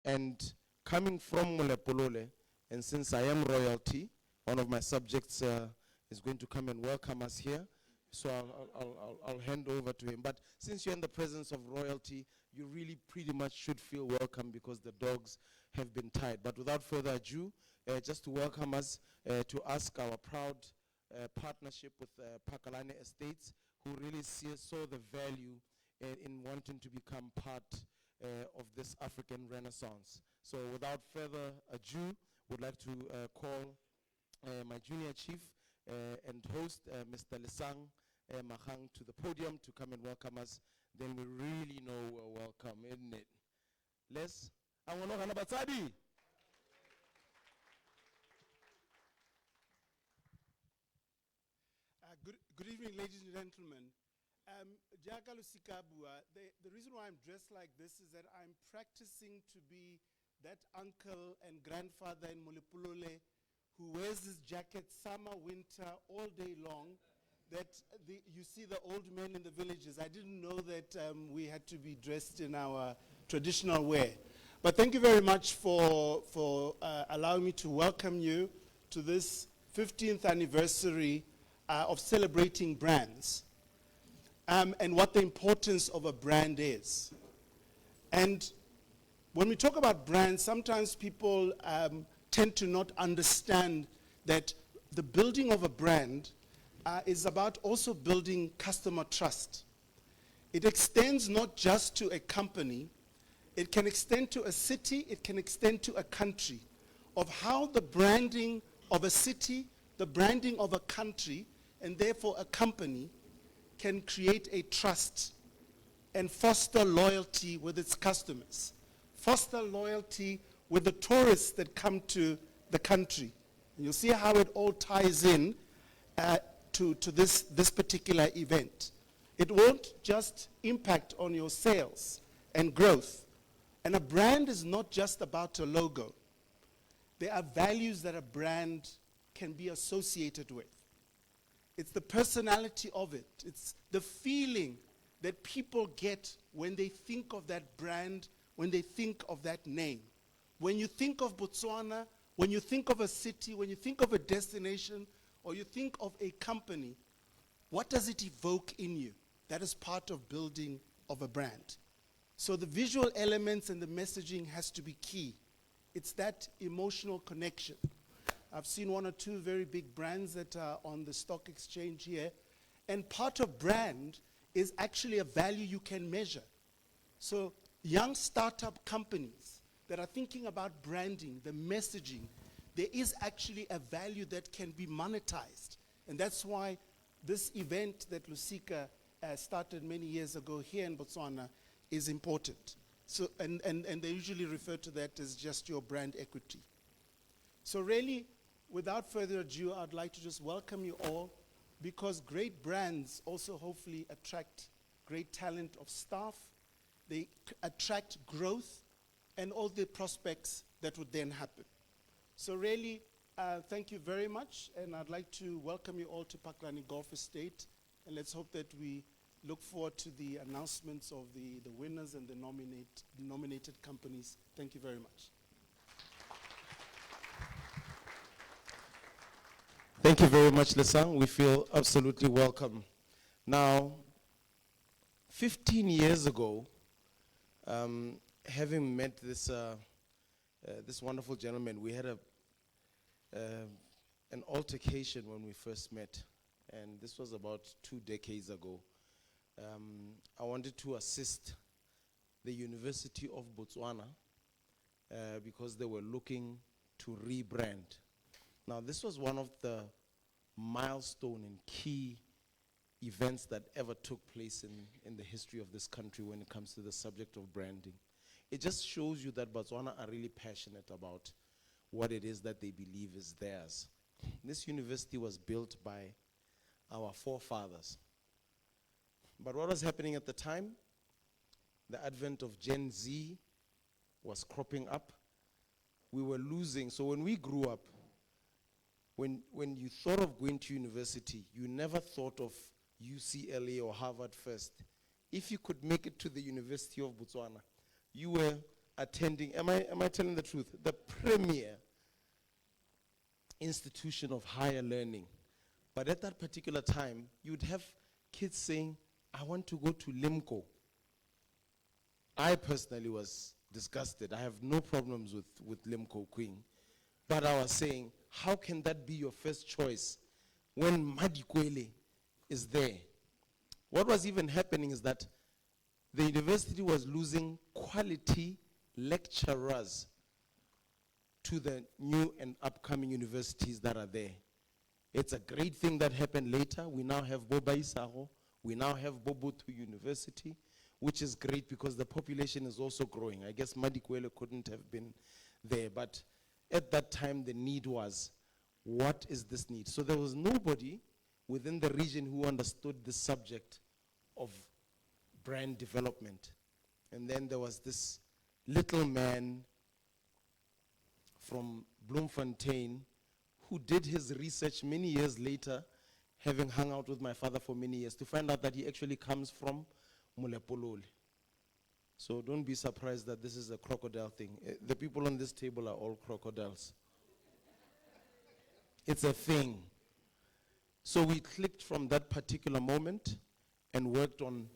And coming from Molepolole, and since I am royalty, one of my subjects is going to come and welcome us here. So I'll hand over to him. But since you're in the presence of royalty, you really pretty much should feel welcome because the dogs have been tied. But without further ado, just to welcome us, to ask our proud partnership with Pakalane Estates, who really saw the value in wanting to become part of this African Renaissance. So without further ado, would like to call my junior chief and host, Mr. Lesang Mahang, to the podium to come and welcome us. Then we really know we're welcome, isn't it? Les, Angono Batsabi. Good evening, ladies and gentlemen. Jaka Lusikabua, the reason why I'm dressed like this is that I'm practicing to be that uncle and grandfather in Molepolole who wears this jacket summer, winter, all day long, that you see the old men in the villages. I didn't know that we had to be dressed in our traditional wear. But thank you very much for allowing me to welcome you to this 15th anniversary of celebrating brands and what the importance of a brand is. And when we talk about brands, sometimes people tend to not understand that the building of a brand is about also building customer trust. It extends not just to a company, it can extend to a city, it can extend to a country, of how the branding of a city, the branding of a country, and therefore a company can create a trust and foster loyalty with its customers, foster loyalty with the tourists that come to the country. And you'll see how it all ties in to this particular event. It won't just impact on your sales and growth. And a brand is not just about a logo. There are values that a brand can be associated with. It's the personality of it. It's the feeling that people get when they think of that brand, when they think of that name. When you think of Botswana, when you think of a city, when you think of a destination, or you think of a company, what does it evoke in you? That is part of building of a brand. So the visual elements and the messaging has to be key. It's that emotional connection. I've seen one or two very big brands that are on the stock exchange here. And part of brand is actually a value you can measure. So young startup companies that are thinking about branding, the messaging, there is actually a value that can be monetized. And that's why this event that Lusika started many years ago here in Botswana is important. So, and they usually refer to that as just your brand equity. So really, without further ado, I'd like to just welcome you all, because great brands also hopefully attract great talent of staff. They attract growth and all the prospects that would then happen. So really, thank you very much, and I'd like to welcome you all to Pakalane Golf Estate, and let's hope that we look forward to the announcements of the winners and the nominated companies. Thank you very much. Thank you very much, Lesang. We feel absolutely welcome. Now, 15 years ago, having met this wonderful gentleman, we had an altercation when we first met, and this was about 2 decades ago. I wanted to assist the University of Botswana because they were looking to rebrand. Now, this was one of the milestone and key events that ever took place in the history of this country when it comes to the subject of branding. It just shows you that Botswana are really passionate about what it is that they believe is theirs. This university was built by our forefathers. But what was happening at the time? The advent of Gen Z was cropping up. We were losing. So when we grew up, when you thought of going to university, you never thought of UCLA or Harvard first. If you could make it to the University of Botswana, you were attending, am I telling the truth? The premier institution of higher learning. But at that particular time, you'd have kids saying, I want to go to Limco. I personally was disgusted. I have no problems with Limco Queen. But I was saying, how can that be your first choice when Madikwele is there? What was even happening is that the university was losing quality lecturers to the new and upcoming universities that are there. It's a great thing that happened later. We now have Boba Isaho. We now have Bobotu University, which is great because the population is also growing. I guess Madikwele couldn't have been there, but at that time the need was, what is this need? So there was nobody within the region who understood the subject of brand development. And then there was this little man from Bloemfontein who did his research many years later, having hung out with my father for many years, to find out that he actually comes from Mulepolole. So don't be surprised that this is a crocodile thing. The people on this table are all crocodiles. It's a thing. So we clicked from that particular moment and worked on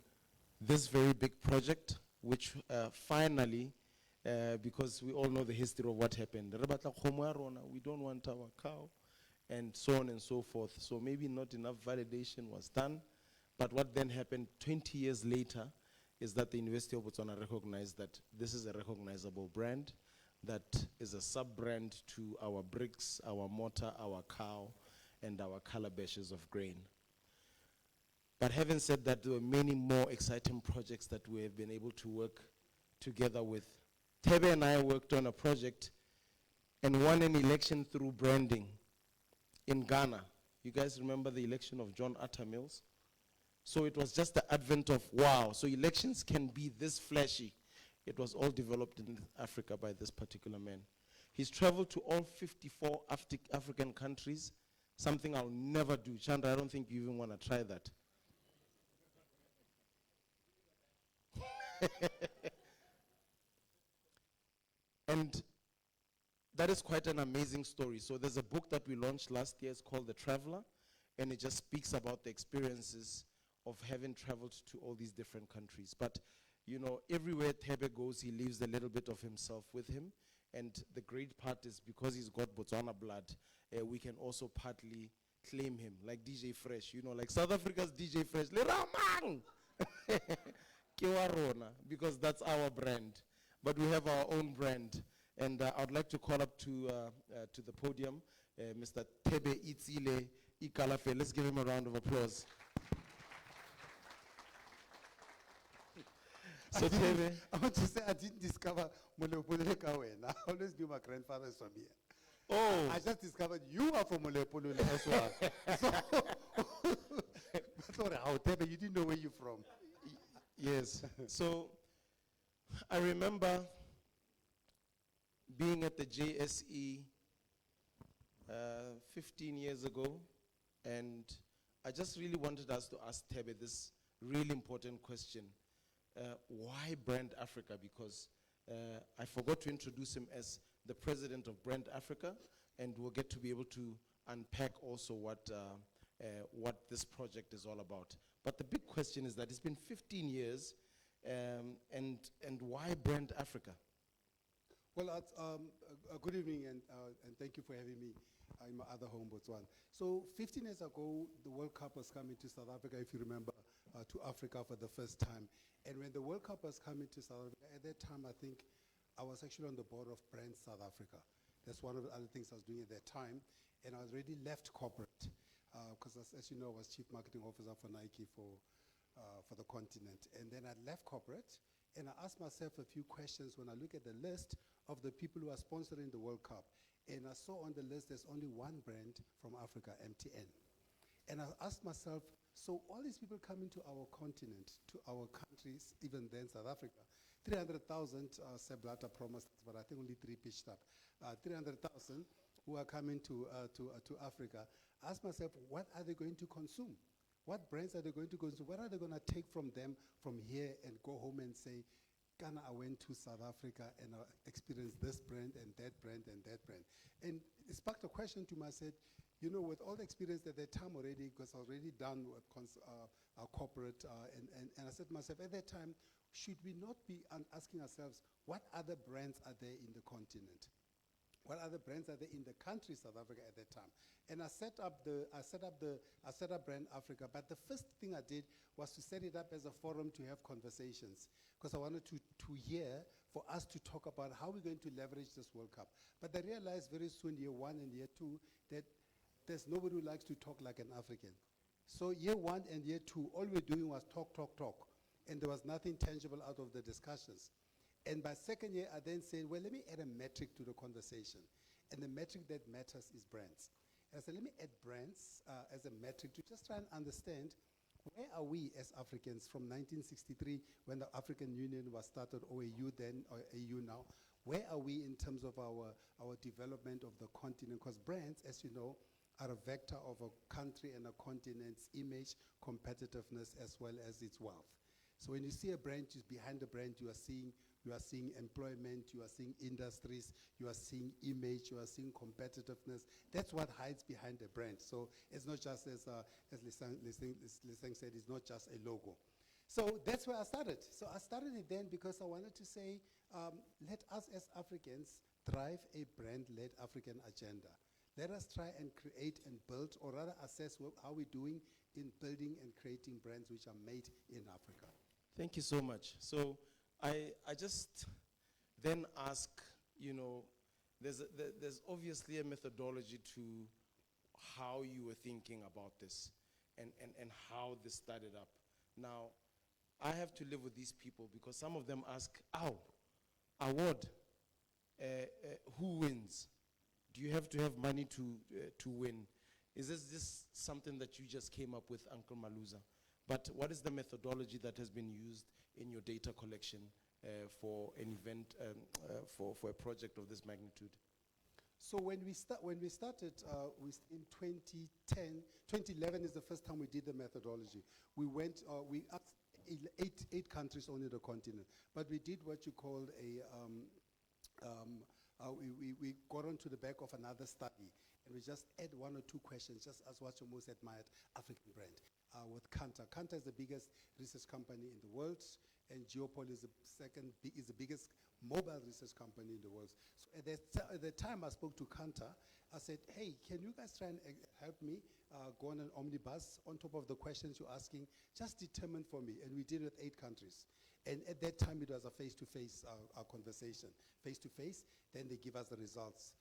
this very big project, which finally, because we all know the history of what happened. We don't want our cow, and so on and so forth. So maybe not enough validation was done. But what then happened 20 years later is that the University of Botswana recognized that this is a recognizable brand that is a sub-brand to our bricks, our mortar, our cow, and our calabashes of grain. But having said that, there were many more exciting projects that we have been able to work together with. Tebe and I worked on a project and won an election through branding in Ghana. You guys remember the election of John Atta Mills? So it was just the advent of, wow, so elections can be this flashy. It was all developed in Africa by this particular man. He's traveled to all 54 African countries, something I'll never do. Chandra, I don't think you even want to try that. And that is quite an amazing story. So there's a book that we launched last year. It's called The Traveler, and it just speaks about the experiences of having traveled to all these different countries. But, you know, everywhere Tebe goes, he leaves a little bit of himself with him. And the great part is because he's got Botswana blood, we can also partly claim him, like DJ Fresh. You know, like South Africa's DJ Fresh. Le Ramang! Ke wa rona, because that's our brand. But we have our own brand. And I'd like to call up to the podium Mr. Tebe Itzile Ikalafe. Let's give him a round of applause. So Tebe, I want to say I didn't discover Molepolole Kawena. I always knew my grandfather is from here. oh, I just discovered you are from Molepolole as well. So, sorry, how Tebe, you didn't know where you're from. yes. So I remember being at the JSE 15 years ago, and I just really wanted us to ask Tebe this really important question. Why Brand Africa? Because I forgot to introduce him as the president of Brand Africa, and we'll get to be able to unpack also what this project is all about. But the big question is that it's been 15 years, and why Brand Africa? Well, good evening, and thank you for having me in my other home, Botswana. So 15 years ago, the World Cup was coming to South Africa, if you remember, to Africa for the first time. And when the World Cup was coming to South Africa, at that time, I think I was actually on the board of Brand South Africa. That's one of the other things I was doing at that time. And I was already left corporate, because as you know, I was chief marketing officer for Nike for the continent. And then I left corporate, and I asked myself a few questions when I look at the list of the people who are sponsoring the World Cup. And I saw on the list there's only one brand from Africa, MTN. And I asked myself, so all these people coming to our continent, to our countries, even then South Africa, 300,000 Sepp Blatter promised, but I think only 3 pitched up. 300,000 who are coming to Africa. I asked myself, what are they going to consume? What brands are they going to consume? What are they going to take from them from here and go home and say, Kana, I went to South Africa and I experienced this brand and that brand and that brand. And it sparked a question to me. I said, you know, with all the experience at that time already, because I was already done with corporate, and I said to myself, at that time, should we not be asking ourselves, what other brands are there in the continent? What other brands are there in the country South Africa at that time? And I set up Brand Africa. But the first thing I did was to set it up as a forum to have conversations, because I wanted to hear, for us to talk about how we're going to leverage this World Cup. But I realized very soon, year one and year two, that there's nobody who likes to talk like an African. So year one and year two, all we're doing was talk. And there was nothing tangible out of the discussions. And by second year, I then said, well, let me add a metric to the conversation. And the metric that matters is brands. And I said, let me add brands as a metric to just try and understand, where are we as Africans from 1963, when the African Union was started, OAU then, or AU now? Where are we in terms of our development of the continent? Because brands, as you know, are a vector of a country and a continent's image, competitiveness, as well as its wealth. So when you see a brand, just behind the brand, you are seeing employment, you are seeing industries, you are seeing image, you are seeing competitiveness. That's what hides behind the brand. So it's not just, as Lisang said, it's not just a logo. So that's where I started. So I started it then because I wanted to say, let us as Africans drive a brand-led African agenda. Let us try and create and build, or rather assess how we're doing in building and creating brands which are made in Africa. Thank you so much. So I just then ask, you know, there's obviously a methodology to how you were thinking about this and how this started up. Now, I have to live with these people because some of them ask, award, who wins? Do you have to have money to win? Is this just something that you just came up with, Uncle Maluza? But what is the methodology that has been used in your data collection for an event, for a project of this magnitude? So when we started in 2010, 2011 is the first time we did the methodology. We asked eight countries on the continent, but we did what you called we got onto the back of another study, and we just add one or two questions, just as what's your most admired African brand. With Kanta. Kanta is the biggest research company in the world, and Geopol is the biggest mobile research company in the world. So at the time I spoke to Kanta, I said, hey, can you guys try and help me go on an omnibus on top of the questions you're asking? Just determine for me. And we did it with 8 countries. And at that time, it was a face-to-face conversation. Face-to-face, then they give us the results.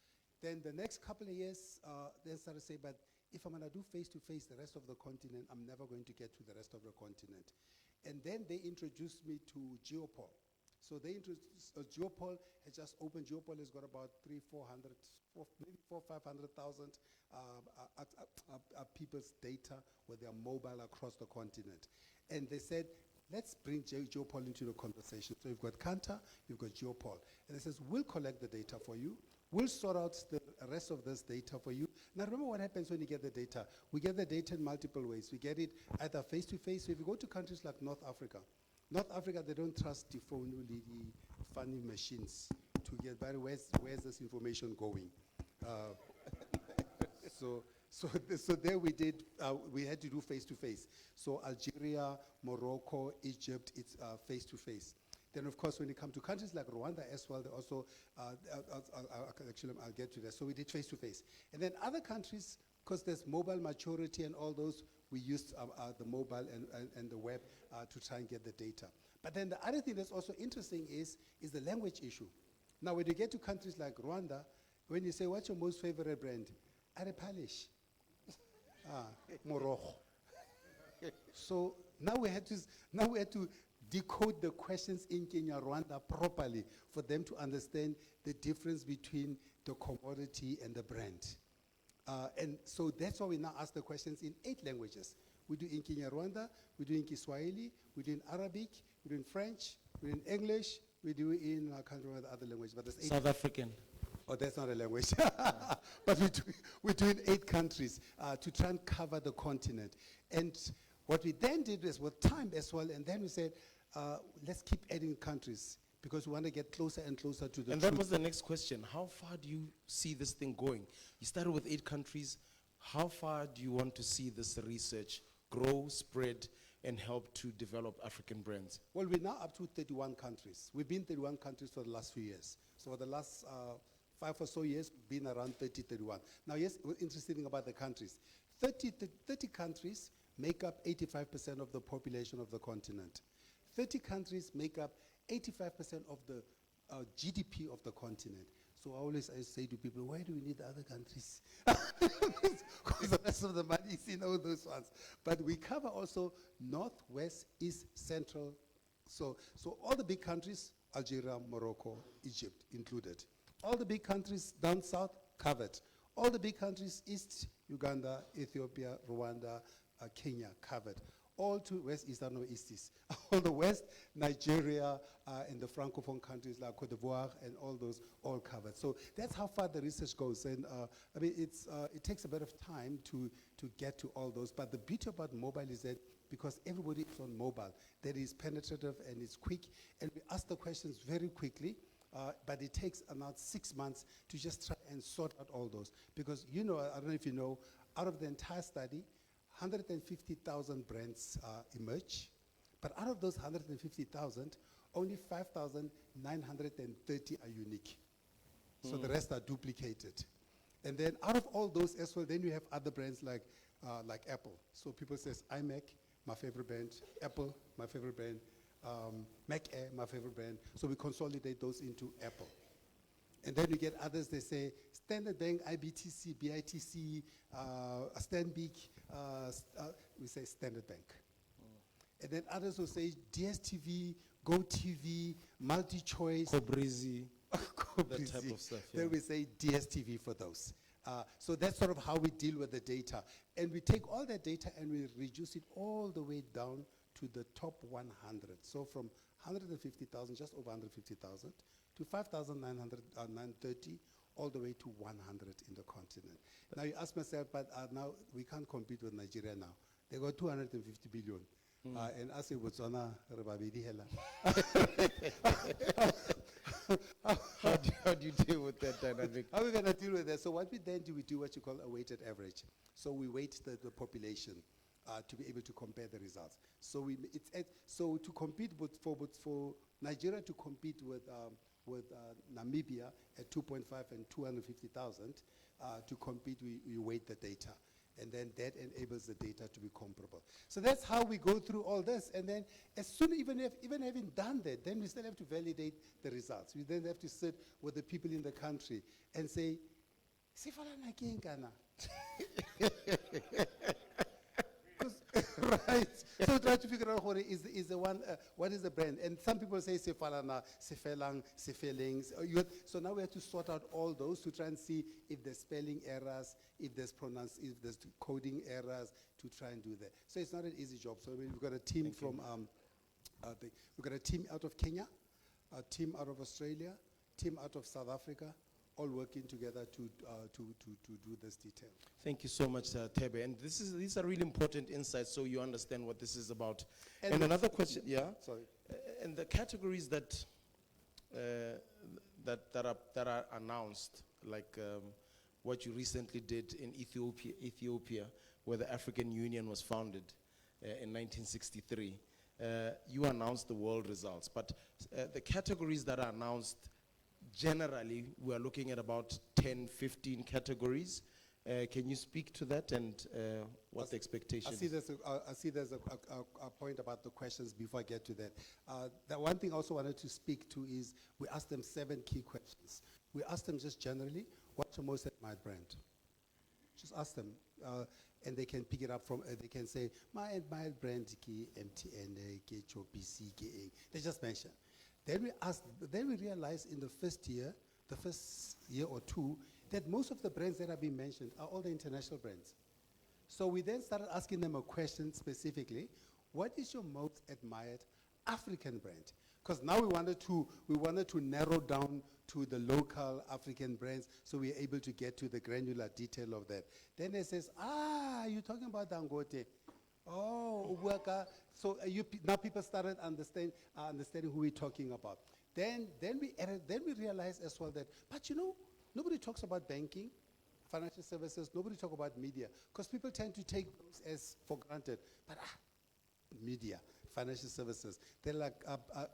Then the next couple of years, they started to say, but if I'm going to do face-to-face the rest of the continent, I'm never going to get to the rest of the continent. And then they introduced me to Geopol. So they introduced, Geopol has just opened. Geopol has got about 500,000 people's data with their mobile across the continent. And they said, let's bring Geopol into the conversation. So you've got Kanta, you've got Geopol. And it says, we'll collect the data for you. We'll sort out the rest of this data for you. Now remember what happens when you get the data. We get the data in multiple ways. We get it either face-to-face. So if you go to countries like North Africa, they don't trust the phone, the funny machines to get, but where's this information going? So there we had to do face-to-face. So Algeria, Morocco, Egypt, it's face-to-face. Then, of course, when it comes to countries like Rwanda as well, they also, I'll get to that. So we did face-to-face. And then other countries, because there's mobile maturity and all those, we used the mobile and the web to try and get the data. But then the other thing that's also interesting is the language issue. Now, when you get to countries like Rwanda, when you say, what's your most favorite brand? Arepalish. Morocco. So now we had to decode the questions in Kenya, Rwanda properly for them to understand the difference between the commodity and the brand. And so that's why we now ask the questions in 8 languages. We do in Kenya, Rwanda, we do in Kiswahili, we do in Arabic, we do in French, we do in English, we do in, I can't remember the other language, but there's 8. South African. Oh, that's not a language. But we do in 8 countries to try and cover the continent. And what we then did was with time as well, and then we said, let's keep adding countries. because we want to get closer and closer to the And truth. that was the next question. How far do you see this thing going? You started with 8 countries. How far do you want to see this research grow, spread, and help to develop African brands? Well, we're now up to 31 countries. We've been 31 countries for the last few years. So for the last 5 or so years, we've been around 30, 31. Now, yes, what's interesting about the countries, 30 countries make up 85% of the population of the continent. 30 countries make up 85% of the GDP of the continent. So I say to people, why do we need other countries? Because the rest of the money is in all those ones. But we cover also north, west, east, central. So all the big countries, Algeria, Morocco, Egypt included. All the big countries down south, covered. All the big countries, east, Uganda, Ethiopia, Rwanda, Kenya, covered. All to west, eastern or easties. All the west, Nigeria, and the Francophone countries like Cote d'Ivoire and all those, all covered. So that's how far the research goes. And I mean, it takes a bit of time to get to all those. But the beauty about mobile is that because everybody is on mobile, that is penetrative and it's quick. And we ask the questions very quickly. But it takes about 6 months to just try and sort out all those. Because, you know, I don't know if you know, out of the entire study, 150,000 brands emerge. But out of those 150,000, only 5,930 are unique. So the rest are duplicated. And then out of all those as well, then you have other brands like Apple. So people says, iMac, my favorite brand. Apple, my favorite brand. Mac Air, my favorite brand. So we consolidate those into Apple. And then you get others, they say Standard Bank, IBTC, BITC, Stanbic, we say Standard Bank. And then others will say DSTV, GoTV, MultiChoice. Cobrizi, that type of stuff. Yeah. Then we say DSTV for those. So that's sort of how we deal with the data. And we take all that data and we reduce it all the way down to the top 100. So from 150,000, just over 150,000, to 5,930, all the way to 100 in the continent. Now you ask myself, but now we can't compete with Nigeria now. They got 250 billion. And I say, Botswana, How do you deal with that dynamic? How are we going to deal with that? So what we then do, we do what you call a weighted average. So we weight the population to be able to compare the results. So so to compete for Nigeria to compete with Namibia at 2.5 and 250,000, to compete we weight the data. And then that enables the data to be comparable. So that's how we go through all this. And then as soon, even having done that, then we still have to validate the results. We then have to sit with the people in the country and say, Sefalana ke eng kana?" Right. So try to figure out what is the brand. And some people say Sefalana, Sefelang, Sefelings. So now we have to sort out all those to try and see if there's spelling errors, if there's coding errors, to try and do that. So it's not an easy job. So we've got a team we've got a team out of Kenya, a team out of Australia, team out of South Africa, all working together to do this detail. Thank you so much, Tebe. And these are really important insights so you understand what this is about. And another question, yeah? Sorry. And the categories that are announced, like what you recently did in Ethiopia, where the African Union was founded in 1963, you announced the world results. But the categories that are announced, generally, we are looking at about 10, 15 categories. Can you speak to that and what the expectation is? I see there's a point about the questions before I get to that. The one thing I also wanted to speak to is we asked them 7 key questions. We asked them just generally, what's your most admired brand? Just ask them. And they can pick it up from, they can say, my admired brand ki MTN, ki Choppies, ki. They just mention. Then we realized in the first year or two, that most of the brands that have been mentioned are all the international brands. So we then started asking them a question specifically, what is your most admired African brand? Because now we wanted to narrow down to the local African brands, so we are able to get to the granular detail of that. Then they says, you're talking about Dangote. Oh, Uwaka. So now people started understanding who we're talking about. Then we realized as well that, but you know, nobody talks about banking, financial services, nobody talk about media, because people tend to take those as for granted. But media, financial services, they're like,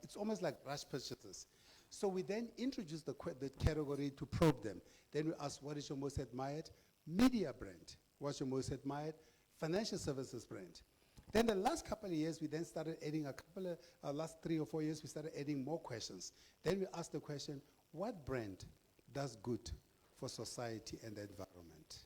it's almost like rush purchases. So we then introduced the category to probe them. Then we asked, what is your most admired media brand? What's your most admired financial services brand? Then the last couple of years, we then started adding last 3 or 4 years, we started adding more questions. Then we asked the question, what brand does good for society and the environment?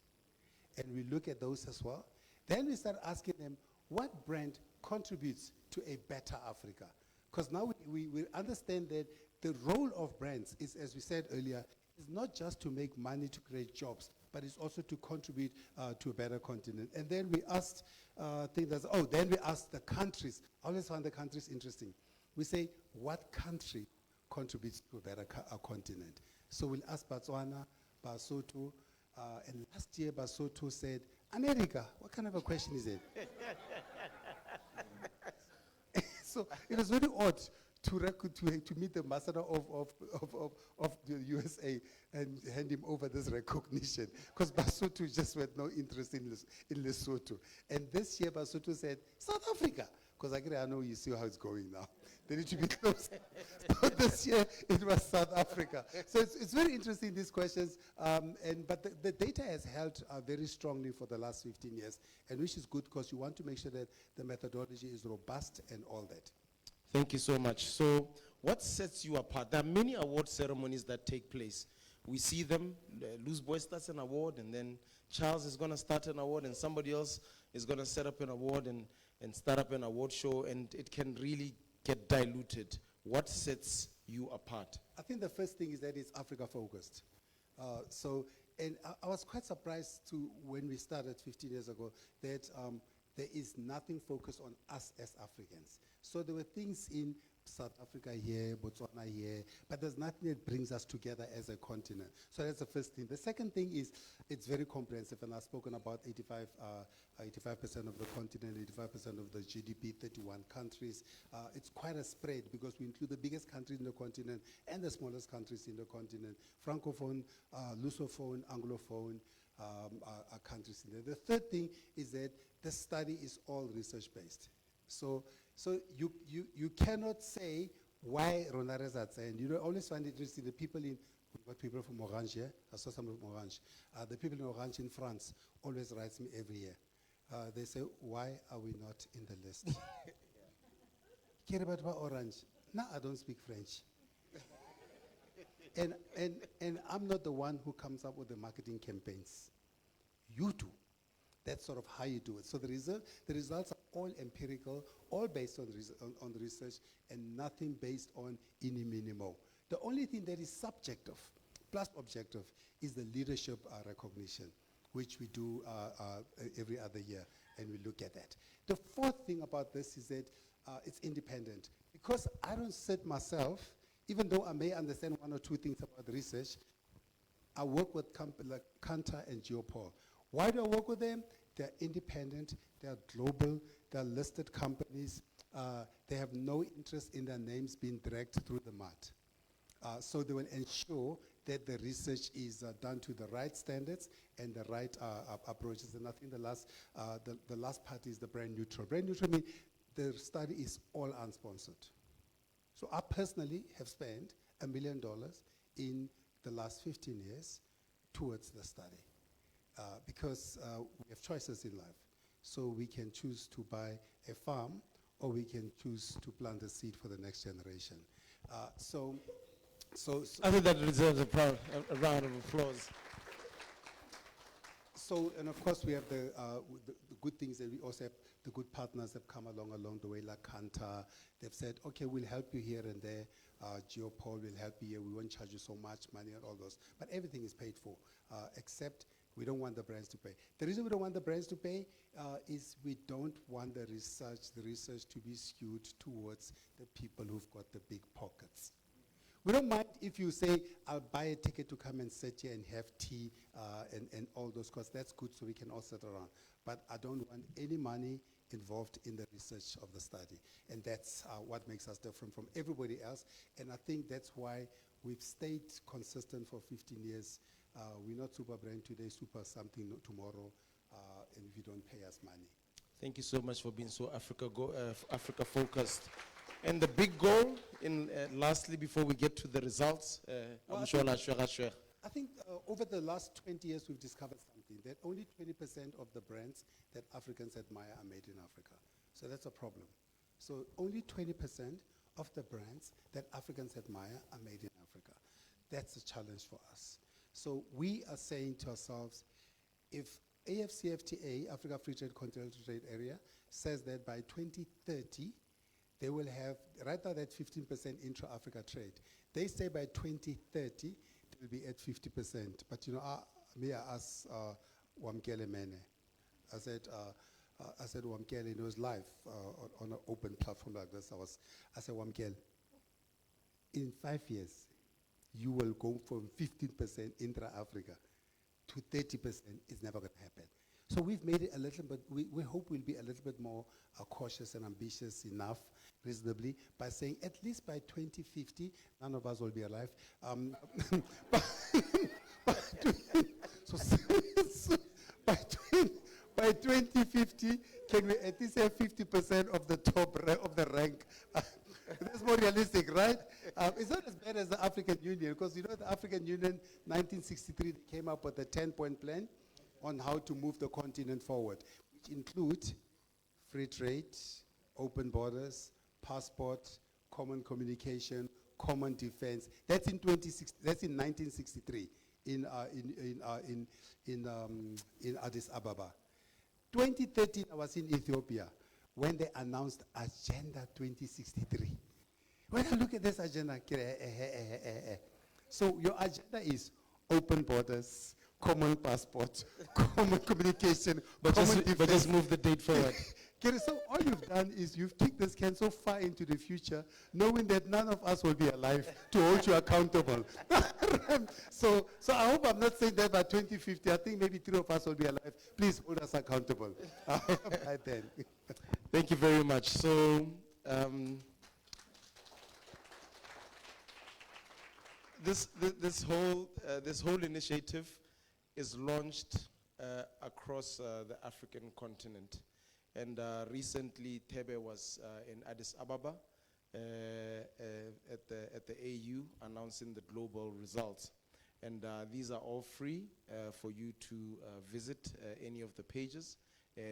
And we look at those as well. Then we start asking them, what brand contributes to a better Africa? Because now we understand that the role of brands is, as we said earlier, is not just to make money to create jobs, but it's also to contribute to a better continent. And then we asked then we asked the countries. I always found the countries interesting. We say, what country contributes to a better continent? So we'll ask Botswana, Basotho, and last year Basotho said, America. What kind of a question is it? So it was very odd to meet the ambassador of the USA and hand him over this recognition, because Basotho just had no interest in Lesotho. And this year Basotho said, South Africa, because I know you see how it's going now. They need to be close. So this year it was South Africa. So it's very interesting, these questions, but the data has held very strongly for the last 15 years, and which is good because you want to make sure that the methodology is robust and all that. Thank you so much. So what sets you apart? There are many award ceremonies that take place. We see them, Loose Boy starts an award, and then Charles is going to start an award, and somebody else is going to set up an award and start up an award show, and it can really get diluted. What sets you apart? I think the first thing is that it's Africa focused. And I was quite surprised when we started 15 years ago that there is nothing focused on us as Africans. So there were things in South Africa here, Botswana here, but there's nothing that brings us together as a continent. So that's the first thing. The second thing is it's very comprehensive, and I've spoken about 85% of the continent, 85% of the GDP, 31 countries. It's quite a spread because we include the biggest countries in the continent and the smallest countries in the continent. Francophone, Lusophone, Anglophone are countries in there. The third thing is that the study is all research-based. So you cannot say why Ronares are saying. You know, always find it interesting, the people we've got people from Orange here. I saw some from Orange. The people in Orange in France always writes me every year. They say, why are we not in the list? Care about Orange? No, I don't speak French. And I'm not the one who comes up with the marketing campaigns. You do. That's sort of how you do it. So the results are all empirical, all based on the research, and nothing based on any minimo. The only thing that is subjective plus objective is the leadership recognition, which we do every other year, and we look at that. The fourth thing about this is that it's independent. Because I don't sit myself, even though I may understand one or two things about the research, I work with companies like Kantar and Geopol. Why do I work with them? They're independent, they're global, they're listed companies. They have no interest in their names being dragged through the mud. So they will ensure that the research is done to the right standards and the right approaches. And I think the last part is the brand neutral. Brand neutral means the study is all unsponsored. So I personally have spent $1 million in the last 15 years towards the study. Because we have choices in life. So we can choose to buy a farm, or we can choose to plant a seed for the next generation. So I think that deserves a round of applause. So, and of course we have the good things that we also have, the good partners that come along the way, like Kantar. They've said, okay, we'll help you here and there. Geopol will help you here. We won't charge you so much money and all those. But everything is paid for, except we don't want the brands to pay. The reason we don't want the brands to pay is we don't want the research to be skewed towards the people who've got the big pockets. We don't mind if you say, I'll buy a ticket to come and sit here and have tea and all those, because that's good so we can all sit around. But I don't want any money involved in the research of the study. And that's what makes us different from everybody else. And I think that's why we've stayed consistent for 15 years. We're not super brand today, super something tomorrow, and if you don't pay us money. Thank you so much for being so Africa focused. And the big goal, lastly, before we get to the results, Well, I think over the last 20 years, we've discovered something, that only 20% of the brands that Africans admire are made in Africa. So that's a problem. So only 20% of the brands that Africans admire are made in Africa. That's a challenge for us. So we are saying to ourselves, if AFCFTA, Africa Free Trade Continental Trade Area, says that by 2030, they will have, right now that 15% intra-Africa trade. They say by 2030, it will be at 50%. But you know, me, I asked Wamkele Mene. I said, Wamkele, it was live on an open platform like this. I said, Wamkele, in 5 years, you will go from 15% intra-Africa to 30%. It's never going to happen. So we've made it a little bit, we hope we'll be a little bit more cautious and ambitious enough, reasonably, by saying at least by 2050, none of us will be alive. So by 2050, can we at least have 50% of the top of the rank? That's more realistic, right? It's not as bad as the African Union, because you know the African Union, 1963, they came up with a 10-point plan on how to move the continent forward, which include free trade, open borders, passport, common communication, common defense. That's in 1963 in Addis Ababa. 2013, I was in Ethiopia when they announced Agenda 2063. When I look at this agenda, so your agenda is open borders, common passport, common communication, but just move the date forward. So all you've done is you've kicked this can so far into the future, knowing that none of us will be alive to hold you accountable. So I hope I'm not saying that by 2050, I think maybe 3 of us will be alive. Please hold us accountable. By then. Thank you very much. So this whole initiative is launched across the African continent. And recently, Tebe was in Addis Ababa at the AU announcing the global results. And these are all free for you to visit any of the pages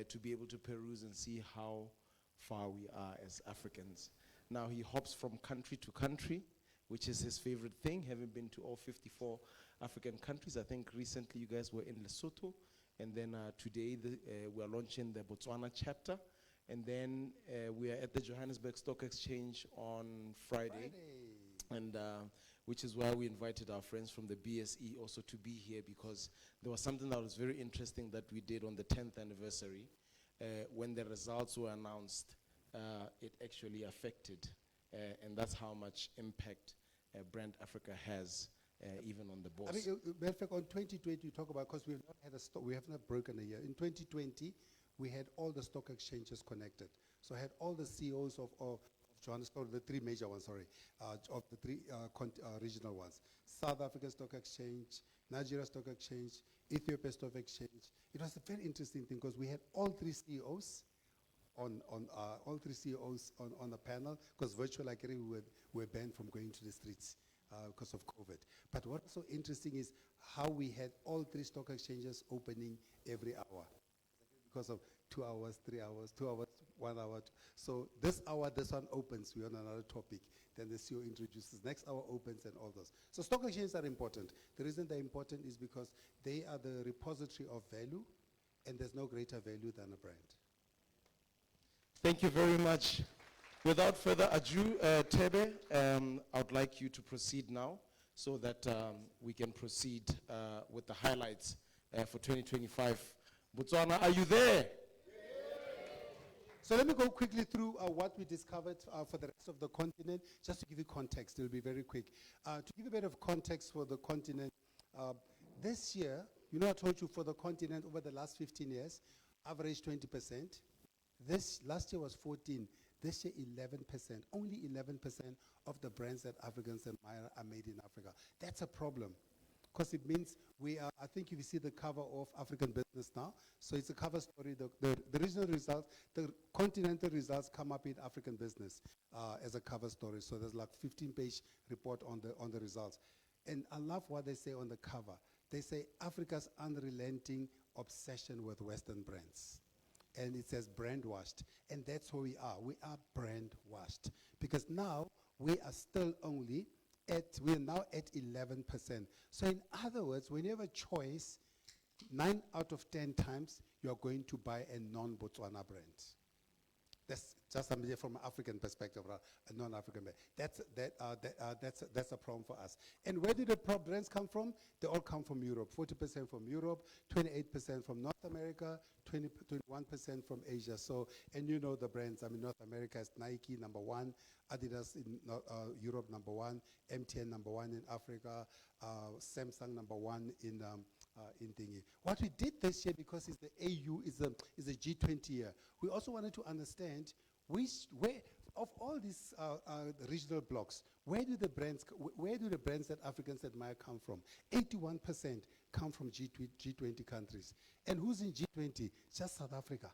to be able to peruse and see how far we are as Africans. Now, he hops from country to country, which is his favorite thing, having been to all 54 African countries. I think recently you guys were in Lesotho. And then today we are launching the Botswana chapter. And then we are at the Johannesburg Stock Exchange on Friday. And which is why we invited our friends from the BSE also to be here, because there was something that was very interesting that we did on the 10th anniversary. When the results were announced, it actually affected, and that's how much impact Brand Africa has. Even on the board. I mean, matter of fact, on 2020, you talk about, because we have not had we have not broken a year. In 2020, we had all the stock exchanges connected. So I had all the CEOs of Johannesburg, the 3 major ones, sorry, of the 3 regional ones. South African Stock Exchange, Nigeria Stock Exchange, Ethiopia Stock Exchange. It was a very interesting thing, because we had all 3 CEOs on the panel, because virtual, like, we were banned from going to the streets because of COVID. But what's so interesting is how we had all 3 stock exchanges opening every hour, because of 2 hours, 3 hours, 2 hours, 1 hour. So this hour, this one opens, we're on another topic. Then the CEO introduces, next hour opens, and all those. So stock exchanges are important. The reason they're important is because they are the repository of value, and there's no greater value than a brand. Thank you very much. Without further ado, Tebe, I would like you to proceed now so that we can proceed with the highlights for 2025. Botswana, are you there? So let me go quickly through what we discovered for the rest of the continent, just to give you context. It'll be very quick. To give a bit of context for the continent, this year, you know, I told you for the continent over the last 15 years, average 20%. This last year was 14. This year 11%. Only 11% of the brands that Africans admire are made in Africa. That's a problem. Because it means we are, I think if you see the cover of African Business now, so it's a cover story, the regional results, the continental results come up in African Business as a cover story. So there's like 15-page report on the results. And I love what they say on the cover. They say Africa's unrelenting obsession with Western brands. And it says brand washed. And that's who we are. We are brand washed. Because now we are still only we are now at 11%. So in other words, when you have a choice, 9 out of 10 times, you are going to buy a non-Botswana brand. That's just something from an African perspective, a non-African brand. That's a problem for us. And where do the brands come from? They all come from Europe. 40% from Europe, 28% from North America, 21% from Asia. So, and you know the brands. I mean, North America is Nike, number 1. Adidas in Europe, number 1. MTN, number 1 in Africa. Samsung, number 1 in thingy. What we did this year, because it's the AU, is a G20 year, we also wanted to understand where of all these regional blocks, where do the brands that Africans admire come from? 81% come from G20 countries. And who's in G20? Just South Africa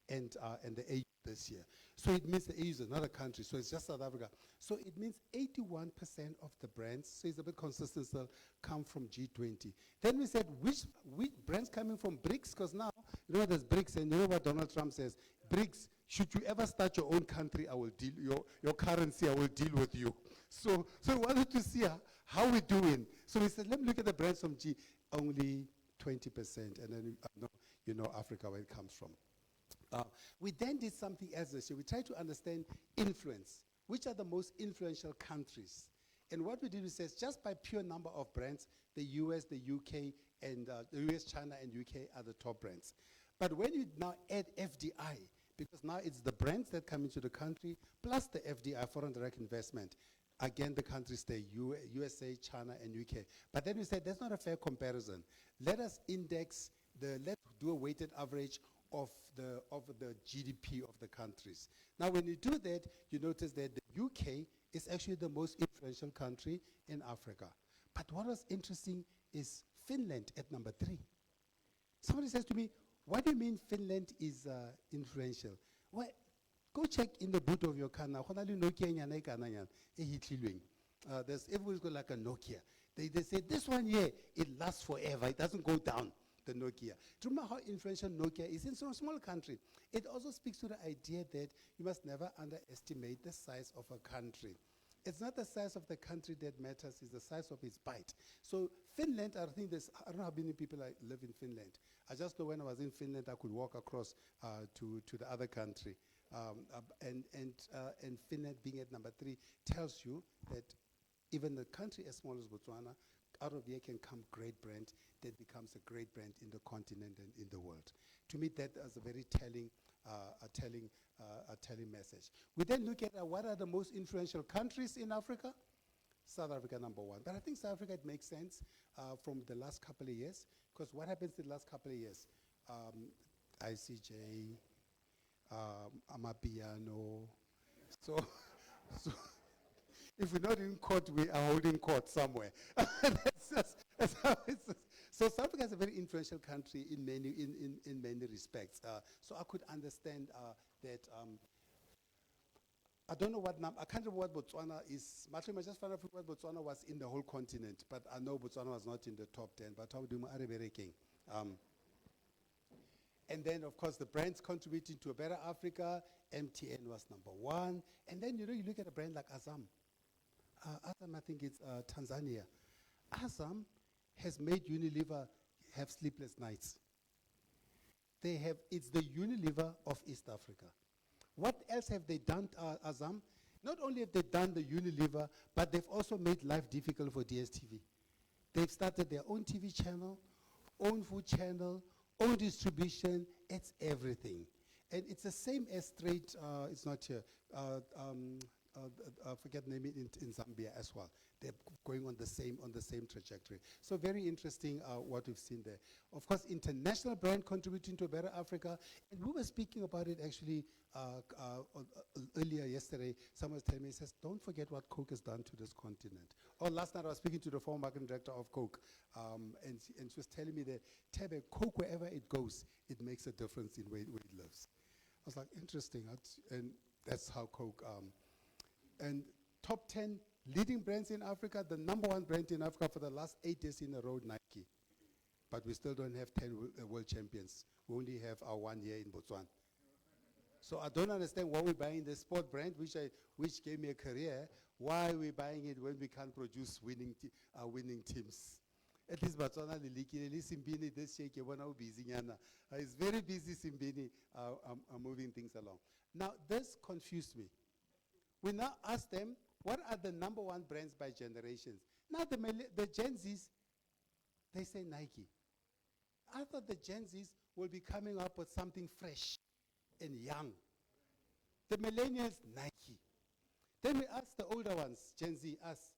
and the AU this year. So it means the AU is another country, so it's just South Africa. So it means 81% of the brands, so it's a bit consistent still, come from G20. Then we said, which brands coming from BRICS? Because now, you know there's BRICS, and you know what Donald Trump says? BRICS, should you ever start your own country, I will deal, your currency, I will deal with you. So we wanted to see how we're doing. So we said, let me look at the brands from G, only 20%, and then you know Africa, where it comes from. We then did something else this year. We tried to understand influence. Which are the most influential countries? And what we did is says, just by pure number of brands, the US, the UK, and the US, China, and UK are the top brands. But when you now add FDI, because now it's the brands that come into the country, plus the FDI, foreign direct investment, again, the countries stay USA, China, and UK. But then we said, that's not a fair comparison. Let us index, let's do a weighted average of the GDP of the countries. Now, when you do that, you notice that the UK is actually the most influential country in Africa. But what was interesting is Finland at number 3. Somebody says to me, what do you mean Finland is influential? Well, go check in the boot of your car now. There's everybody's got like a Nokia. They say, this one here, it lasts forever. It doesn't go down. The Nokia. Do you remember how influential Nokia is in so small country? It also speaks to the idea that you must never underestimate the size of a country. It's not the size of the country that matters, it's the size of its bite. So Finland, I think I don't know how many people live in Finland. I just know when I was in Finland, I could walk across to the other country. And Finland being at number 3 tells you that even the country as small as Botswana, out of here can come great brand that becomes a great brand in the continent and in the world. To me, that is a very telling message. We then look at what are the most influential countries in Africa. South Africa, number 1. But I think South Africa, it makes sense from the last couple of years, because what happens in the last couple of years? ICJ, Amapiano. So if we're not in court, we are holding court somewhere. That's how it's. So South Africa is a very influential country in many respects. So I could understand that. I don't know what number. I can't remember what Botswana is. I just found out what Botswana was in the whole continent, but I know Botswana was not in the top 10. But how do you and then, of course, the brands contributing to a better Africa. MTN was number 1. And then, you look at a brand like Azam. Azam, I think it's Tanzania. Azam has made Unilever have sleepless nights. It's the Unilever of East Africa. What else have they done, Azam? Not only have they done the Unilever, but they've also made life difficult for DSTV. They've started their own TV channel, own food channel, own distribution. It's everything. And it's the same as Straight, it's not here, forget the name in Zambia as well. They're going on the same trajectory. So very interesting what we've seen there. Of course, international brand contributing to a better Africa. And we were speaking about it actually earlier yesterday. Someone was telling me, he says, don't forget what Coke has done to this continent. Or last night I was speaking to the former marketing director of Coke, and she was telling me that Tebe, Coke, wherever it goes, it makes a difference in where it lives. I was like, interesting. And that's how Coke, and top 10 leading brands in Africa, the number 1 brand in Africa for the last 8 years in a row, Nike. But we still don't have 10 world champions. We only have our 1 year in Botswana. So I don't understand why we're buying the sport brand, which gave me a career. Why are we buying it when we can't produce winning teams? At least Botswana, Simbini, this shake, busy. It's very busy, Simbini, moving things along. Now, this confused me. We now ask them, what are the number 1 brands by generations? Now the Gen Zs, they say Nike. I thought the Gen Zs will be coming up with something fresh and young. The millennials, Nike. Then we ask the older ones, Gen Z, us,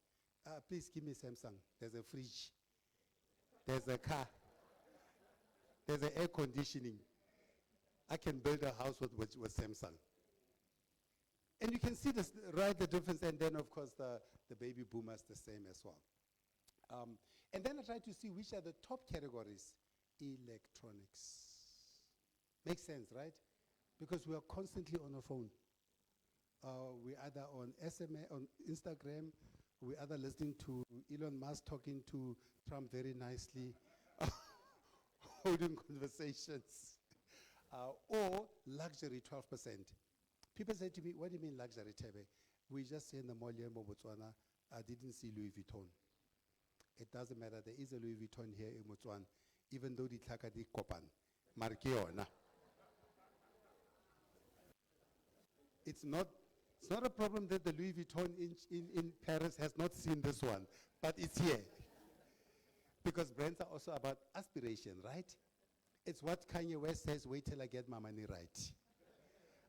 please give me Samsung. There's a fridge. There's a car. There's an air conditioning. I can build a house with Samsung. And you can see this, right, the difference. And then, of course, the baby boomers, the same as well. And then I try to see which are the top categories. Electronics. Makes sense, right? Because we are constantly on a phone. We either on SMS, on Instagram, we either listening to Elon Musk talking to Trump very nicely, holding conversations, or luxury, 12%. People say to me, what do you mean luxury, Tebe? We just say in the mall here in Botswana, I didn't see Louis Vuitton. It doesn't matter, there is a Louis Vuitton here in Botswana, even though the tlaka di kopan. Markeona. It's not a problem that the Louis Vuitton in Paris has not seen this one, but it's here. Because brands are also about aspiration, right? It's what Kanye West says, wait till I get my money right.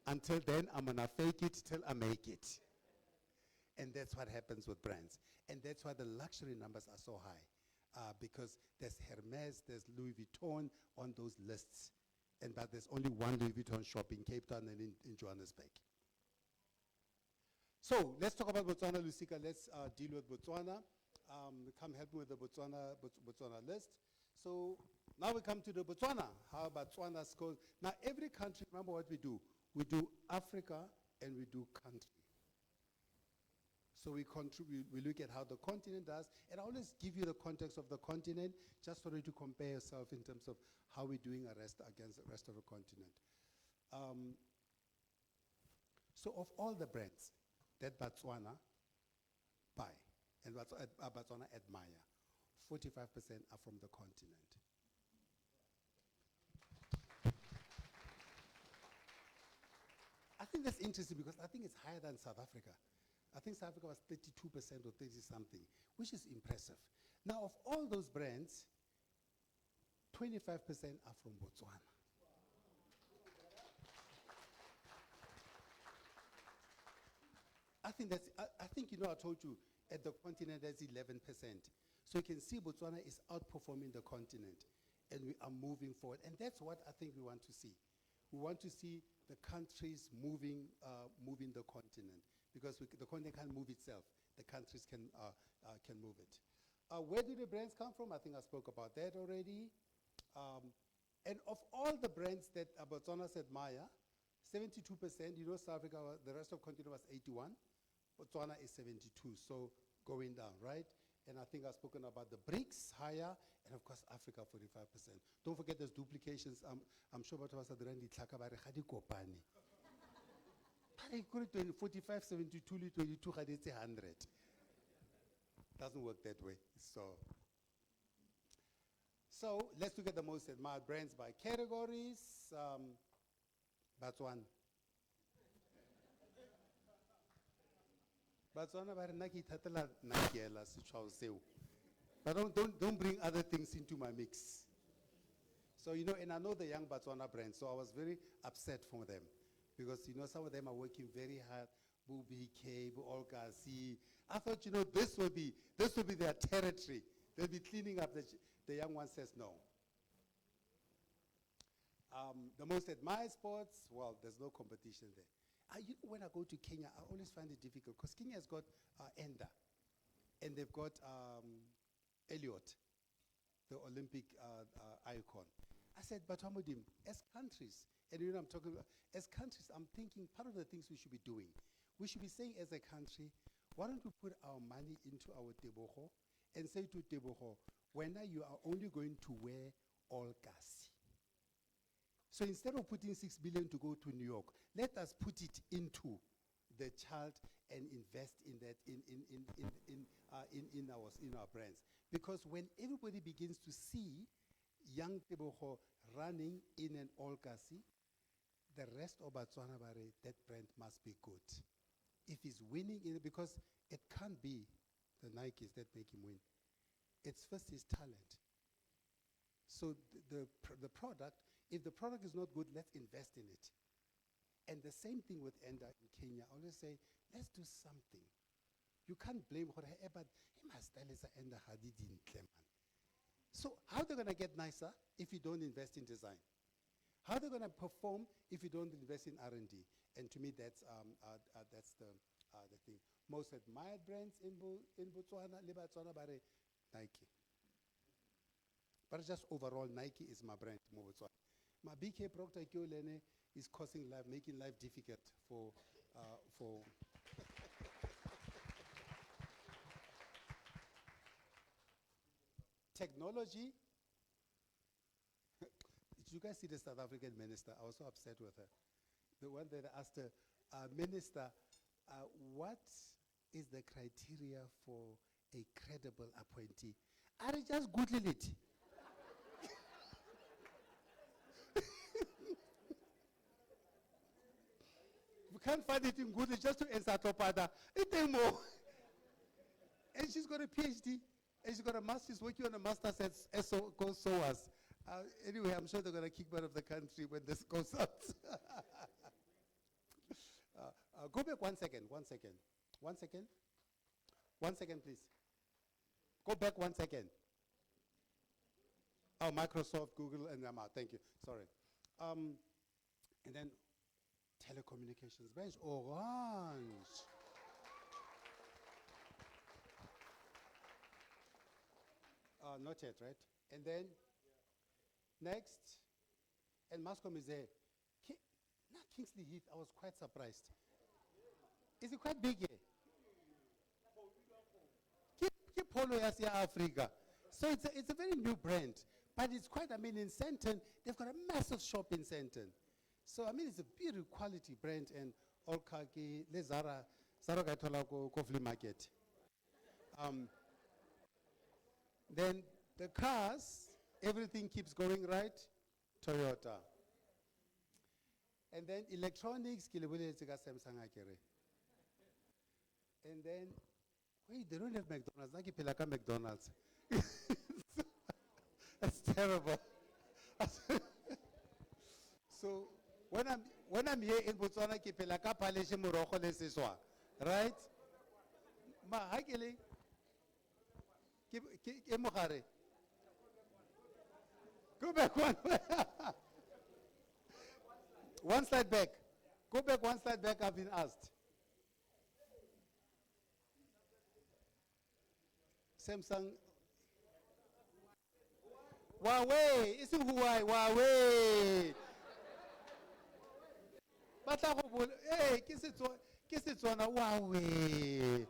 Until then, I'm gonna fake it till I make it. And that's what happens with brands. And that's why the luxury numbers are so high. Because there's Hermes, there's Louis Vuitton on those lists. But there's only one Louis Vuitton shop in Cape Town and in Johannesburg. So let's talk about Botswana, Lusika. Let's deal with Botswana. Come help me with the Botswana list. So now we come to the Botswana, how Botswana scores. Now every country, remember what we do. We do Africa and we do country. So we look at how the continent does, and I always give you the context of the continent just for you to compare yourself in terms of how we're doing against the rest of the continent. So of all the brands that Botswana buy and Botswana admire, 45% are from the continent. I think that's interesting because I think it's higher than South Africa. I think South Africa was 32% or 30-something, which is impressive. Now, of all those brands, 25% are from Botswana. I think I told you, at the continent, that's 11%. So you can see Botswana is outperforming the continent, and we are moving forward. And that's what I think we want to see. We want to see the countries moving the continent, because the continent can't move itself. The countries can move it. Where do the brands come from? I think I spoke about that already. And of all the brands that Botswana admire, 72%, South Africa, the rest of the continent was 81. Botswana is 72, so going down, right? And I think I've spoken about the BRICS, higher, and of course Africa, 45%. Don't forget there's duplications. I'm sure what was at the end, 45, 72, 22, 100. Doesn't work that way. So let's look at the most admired brands by categories. Botswana. Botswana ba re nna ke ithatela Nike-ela setshwao seo. But don't bring other things into my mix. So, and I know the young Botswana brands, so I was very upset for them. Because, some of them are working very hard Bu BK, Bu Olgasi. I thought, you know, this will be their territory. They'll be cleaning up. The young one says no. The most admired sports, well, there's no competition there. You know, when I go to Kenya, I always find it difficult because Kenya has got Enda, and they've got Elliot, the Olympic icon. I said, but Hamudim, as countries, and you know I'm talking about, as countries, I'm thinking part of the things we should be doing, we should be saying as a country, why don't we put our money into our Teboho and say to Teboho, when you are only going to wear all gas. So instead of putting 6 billion to go to New York, let us put it into the child and invest in that in our brands. Because when everybody begins to see young Teboho running in an Olgasi, the rest of Botswana, that brand must be good. If he's winning in it, because it can't be the Nikes that make him win. It's first his talent. So the product, if the product is not good, let's invest in it. And the same thing with Enda in Kenya. I always say, let's do something. You can't blame her, but he must tell us Enda Hadidi in Cleman. So how are they going to get nicer if you don't invest in design? How are they going to perform if you don't invest in R&D? And to me, that's the thing. Most admired brands in Botswana, Nike. But just overall, Nike is my brand in Botswana. My BK Procter Lene is making life difficult for technology. Did you guys see the South African minister? I was so upset with her. The one that asked her, Minister, what is the criteria for a credible appointee? I just Googled it. We can't find it in Google, just to encyclopedia. And she's got a PhD, and she's got a master's, working on a master's at SOAS. Anyway, I'm sure they're going to kick me out of the country when this goes out. Go back 1 second, 1 second. 1 second. 1 second, please. Go back 1 second. Oh, Microsoft, Google, and I'm out. Thank you. Sorry. And then telecommunications branch, Orange. Not yet, right? And then next, and Mascom is there. Kingsley Heath, I was quite surprised. Is it quite big here? Keep Polo Asia Africa. So it's a very new brand, but it's quite, I mean, in Sandton, they've got a massive shop in Sandton. So, I mean, it's a beautiful quality brand, and all khaki, le Zara Gaitola ko flea market. Then the cars, everything keeps going right, Toyota. And then electronics, Samsung akere. And then, wait, they don't have McDonald's. Naki Pilaka McDonald's. That's terrible. So when I'm here in Botswana, ke phela ka paleshe morogo le seswa, right? Ma hakele ke mogare. Go back one. One slide back. Go back 1 slide back. I've been asked. Samsung. Huawei. It's Huawei. Huawei. Hey, kiss it on a Huawei.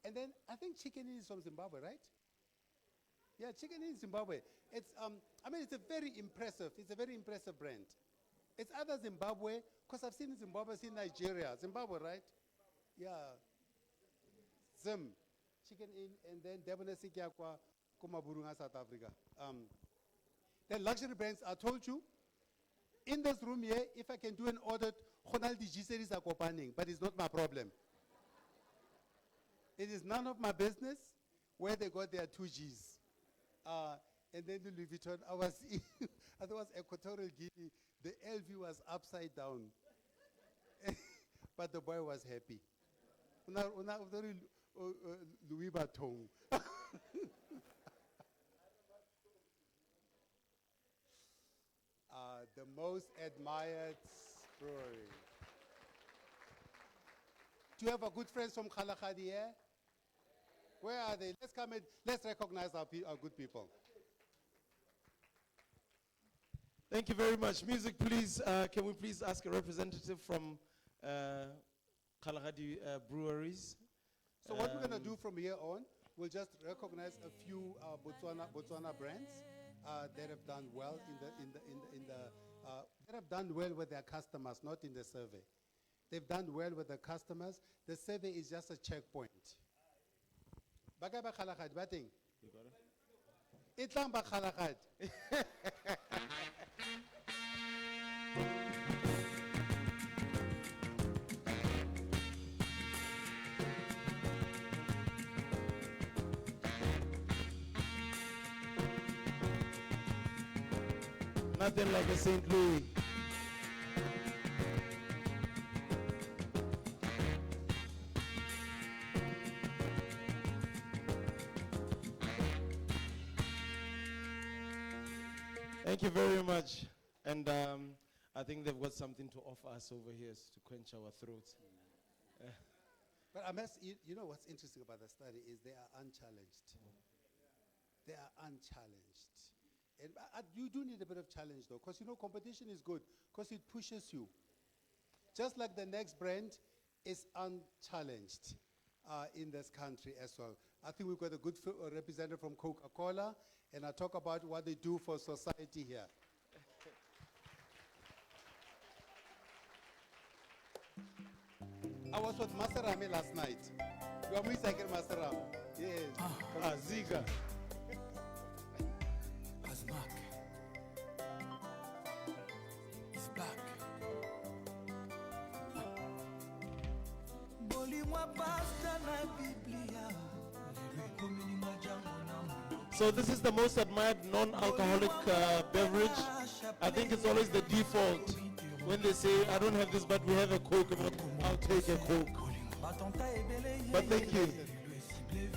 And then I think chicken is from Zimbabwe, right? Yeah, chicken in Zimbabwe. It's I mean, it's a very impressive brand. It's either Zimbabwe, because I've seen Zimbabwe, I've seen Nigeria. Zimbabwe, right? Yeah. Zim. Chicken in, and then Debonesi Kyakwa, Kumaburunga, South Africa. The luxury brands, I told you, in this room here, if I can do an audit, Honal DG series are opening, but it's not my problem. It is none of my business where they got their 2Gs. And then the Louis Vuitton, I think it was Equatorial Guinea, the LV was upside down. but the boy was happy. Louis Vuitton. The most admired brewery. Do you have a good friends from Kgalagadi here? Where are they? Let's come in. Let's recognize our good people. Thank you very much. Music, please. Can we please ask a representative from Kgalagadi Breweries? So what we're going to do from here on, we'll just recognize a few Botswana brands that have done well that have done well with their customers, not in the survey. They've done well with the customers. The survey is just a checkpoint. Bagay ba Kgalagadi, ba teng? You got it? Itlang ba Kgalagadi? Nothing like a St. Louis. Thank you very much. And I think they've got something to offer us over here to quench our throats. But I must, you know what's interesting about the study is they are unchallenged. They are unchallenged. And you do need a bit of challenge though, because you know competition is good, because it pushes you. Just like the next brand is unchallenged in this country as well. I think we've got a good representative from Coca-Cola, and I'll talk about what they do for society here. I was with Masarami last night. You are missing Masarami. Yes. Ziga. Back. He's back. So this is the most admired non-alcoholic beverage. I think it's always the default. When they say, I don't have this, but we have a Coke, I'll take a Coke. But thank you.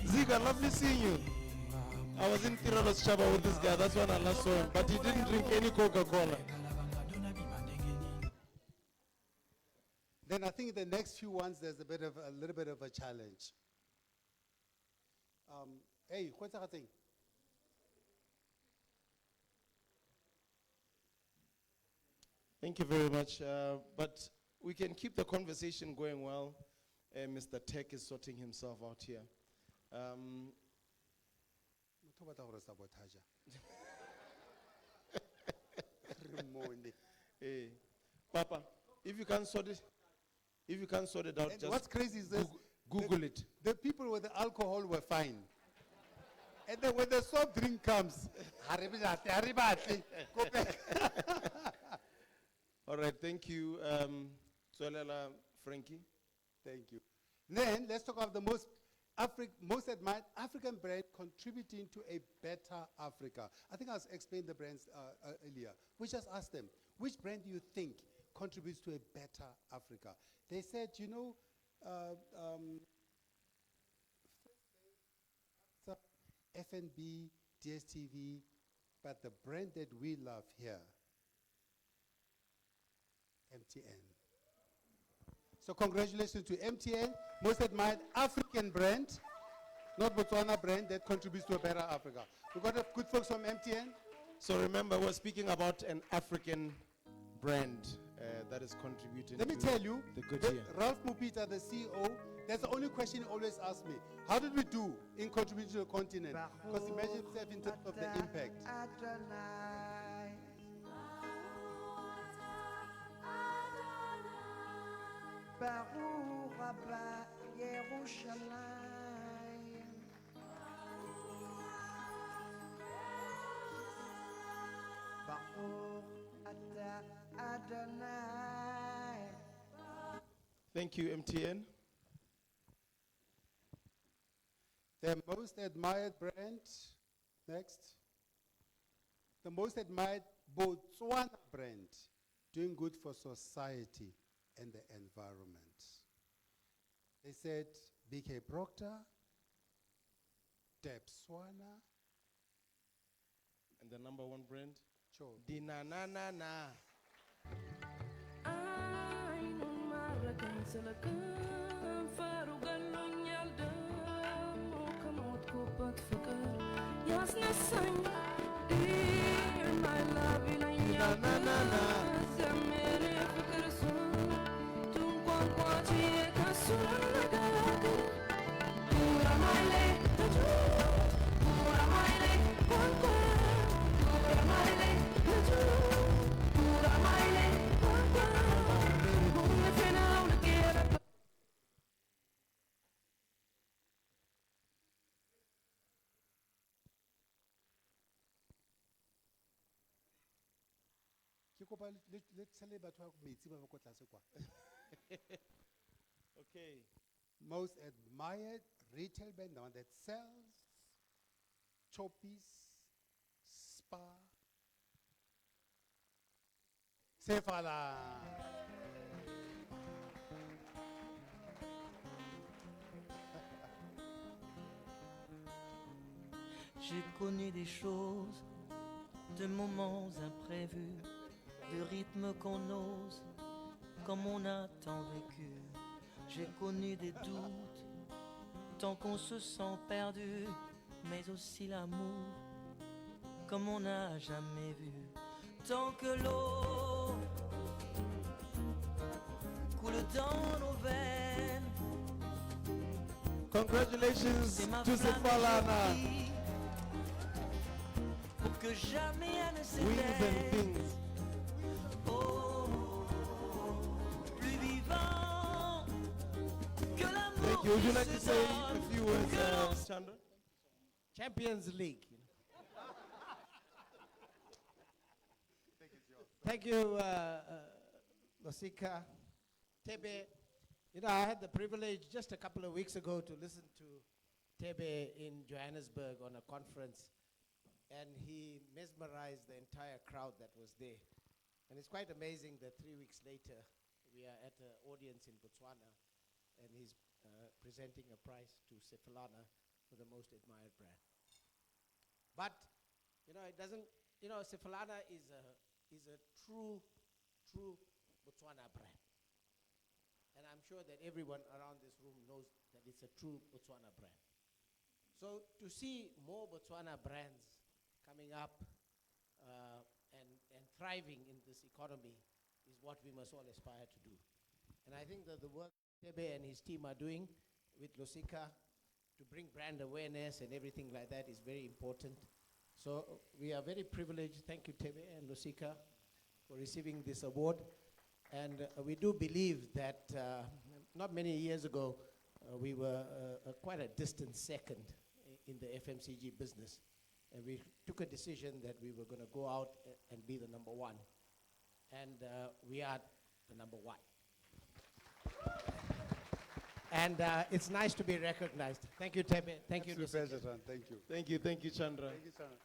Ziga, lovely seeing you. I was in Tiralos Chaba with this guy, that's when I last saw him. But he didn't drink any Coca-Cola. Then I think the next few ones, there's a little bit of a challenge. Hey, what's that thing? Thank you very much. But we can keep the conversation going well. Mr. Tech is sorting himself out here. Hey, Papa, if you can't sort it out, And just what's crazy is this, Google it. the people with the alcohol were fine. And then when the soft drink comes, go back. All right, thank you, Tswelela Frankie. Thank you. Then let's talk about the most admired African brand contributing to a better Africa. I think I explained the brands earlier. We just asked them, which brand do you think contributes to a better Africa? They said, you know, FNB, DSTV, but the brand that we love here, MTN. So congratulations to MTN, most admired African brand, not Botswana brand, that contributes to a better Africa. We got a good folks from MTN. So remember, we're speaking about an African brand that is contributing Let me to tell you, the good year. Ralph Mupita, the CEO, that's the only question he always asks me. How did we do in contributing to the continent? Because he measures himself in terms of the impact. Thank you, MTN. The most admired brand, next. The most admired Botswana brand, doing good for society. and the environment. They said BK Proctor, Botswana, And the number one brand? Choppies. Dinanana. Ke kopa le tshele batho ba metsi ba ba ko tlase kwa. Okay. Most admired retail brand, the one that sells Choppies, Spa, Sefalana. J'ai connu des choses, de moments imprévus, de rythmes qu'on ose, comme on a tant vécu. J'ai connu des doutes, tant qu'on se sent perdu, mais aussi l'amour, comme on n'a jamais vu. Tant que l'eau coule dans nos veines, Congratulations c'est ma to flamme Sefalana. qui pour que jamais elle ne Wings and s'éteigne. things. Oh, plus vivant que l'amour. Thank you. Would you qui like to se say donne, a few words, que l'on Chandra? Champions League. Thank you, Losika, Tebe. You know, I had the privilege just a couple of weeks ago to listen to Tebe in Johannesburg on a conference, and he mesmerized the entire crowd that was there. And it's quite amazing that 3 weeks later, we are at an audience in Botswana, and he's presenting a prize to Sefalana for the most admired brand. But, you know, it doesn't, you know, Sefalana is a true Botswana brand. And I'm sure that everyone around this room knows that it's a true Botswana brand. So to see more Botswana brands coming up and thriving in this economy is what we must all aspire to do. And I think that the work Tebe and his team are doing with Losika to bring brand awareness and everything like that is very important. So we are very privileged. Thank you, Tebe and Losika, for receiving this award. And we do believe that not many years ago, we were quite a distant second in the FMCG business. And we took a decision that we were going to go out and be the number one. And we are the number one. And it's nice to be recognized. Thank you, Tebe. Thank you, Absolute Losika. pleasure, Ran. Thank you. Thank you, Chandra. Thank you, Chandra.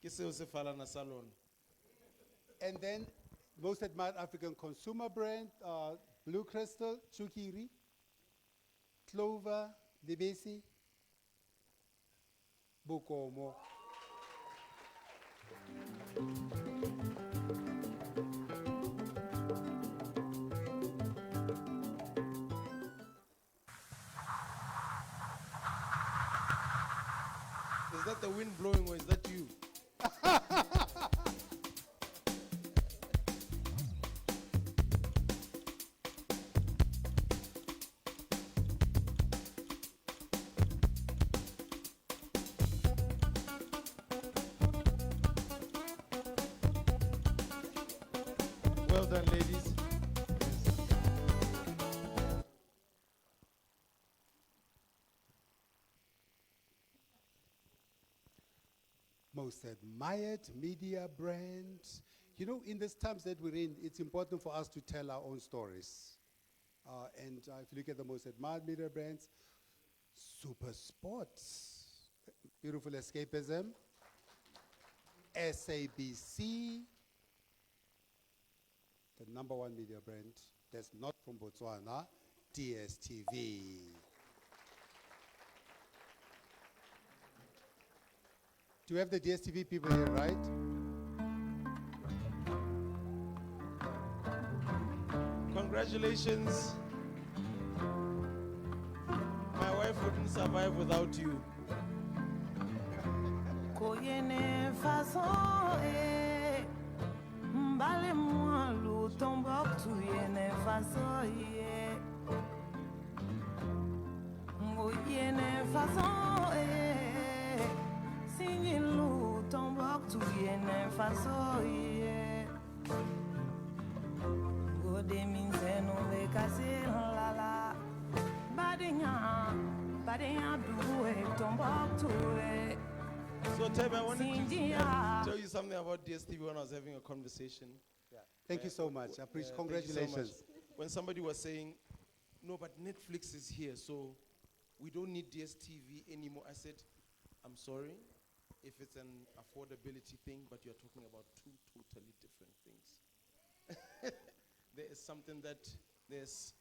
Kiseo Sefalana Salon. And then, most admired African consumer brand, Blue Crystal, Chukiri, Clover, Libesi, Bukomo. Is that the wind blowing or is that you? Well done, ladies. Most admired media brand. You know, in these times that we're in, it's important for us to tell our own stories. And if you look at the most admired media brands, Super Sports, Beautiful Escapism, SABC, the #1 media brand that's not from Botswana, DSTV. Do you have the DSTV people here, right? Congratulations. My wife wouldn't survive without you. Koyene façon e mbale moi lu Tombouctou yene façon e ngoyene façon e singi lu Tombouctou yene façon e gode minze no be kase la la badenya du e Tombouctou e. So, Tebe, I wanted to tell you something about DSTV when I was having a conversation. Thank you so much. I appreciate. Congratulations. Thank you so much. When somebody was saying, no, but Netflix is here, so we don't need DSTV anymore. I said, I'm sorry if it's an affordability thing, but you're talking about two totally different things. There is something that there's...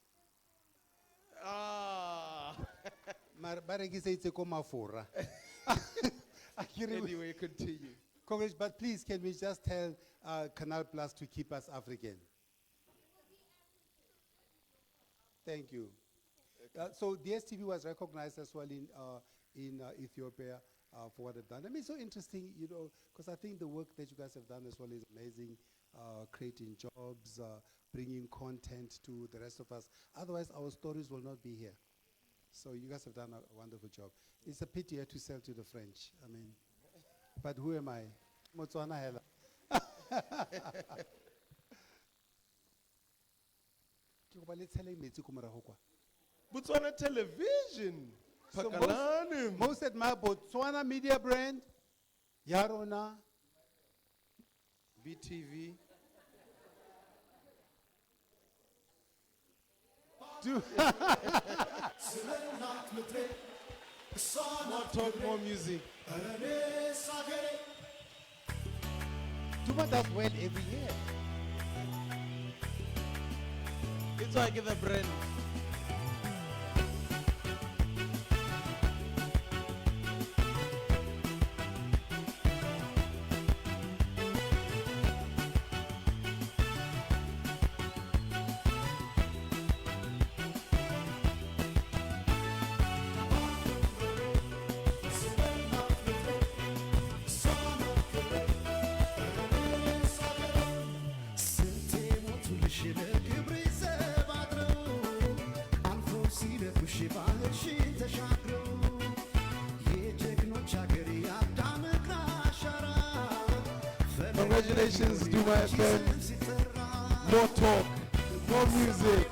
Anyway, continue. Congress, but please, can we just tell Canal Plus to keep us African? Thank you. So DSTV was recognized as well in Ethiopia for what they've done. I mean, it's so interesting, you know, because I think the work that you guys have done as well is amazing, creating jobs, bringing content to the rest of us. Otherwise, our stories will not be here. So you guys have done a wonderful job. It's a pity you had to sell to the French. I mean, but who am I? Botswana hela. Botswana Television. So most at my Botswana media brand, Yarona, BTV. More talk, more music. Duma does well every year. It's why I get the brand. Congratulations, Duma FM. More talk, more music.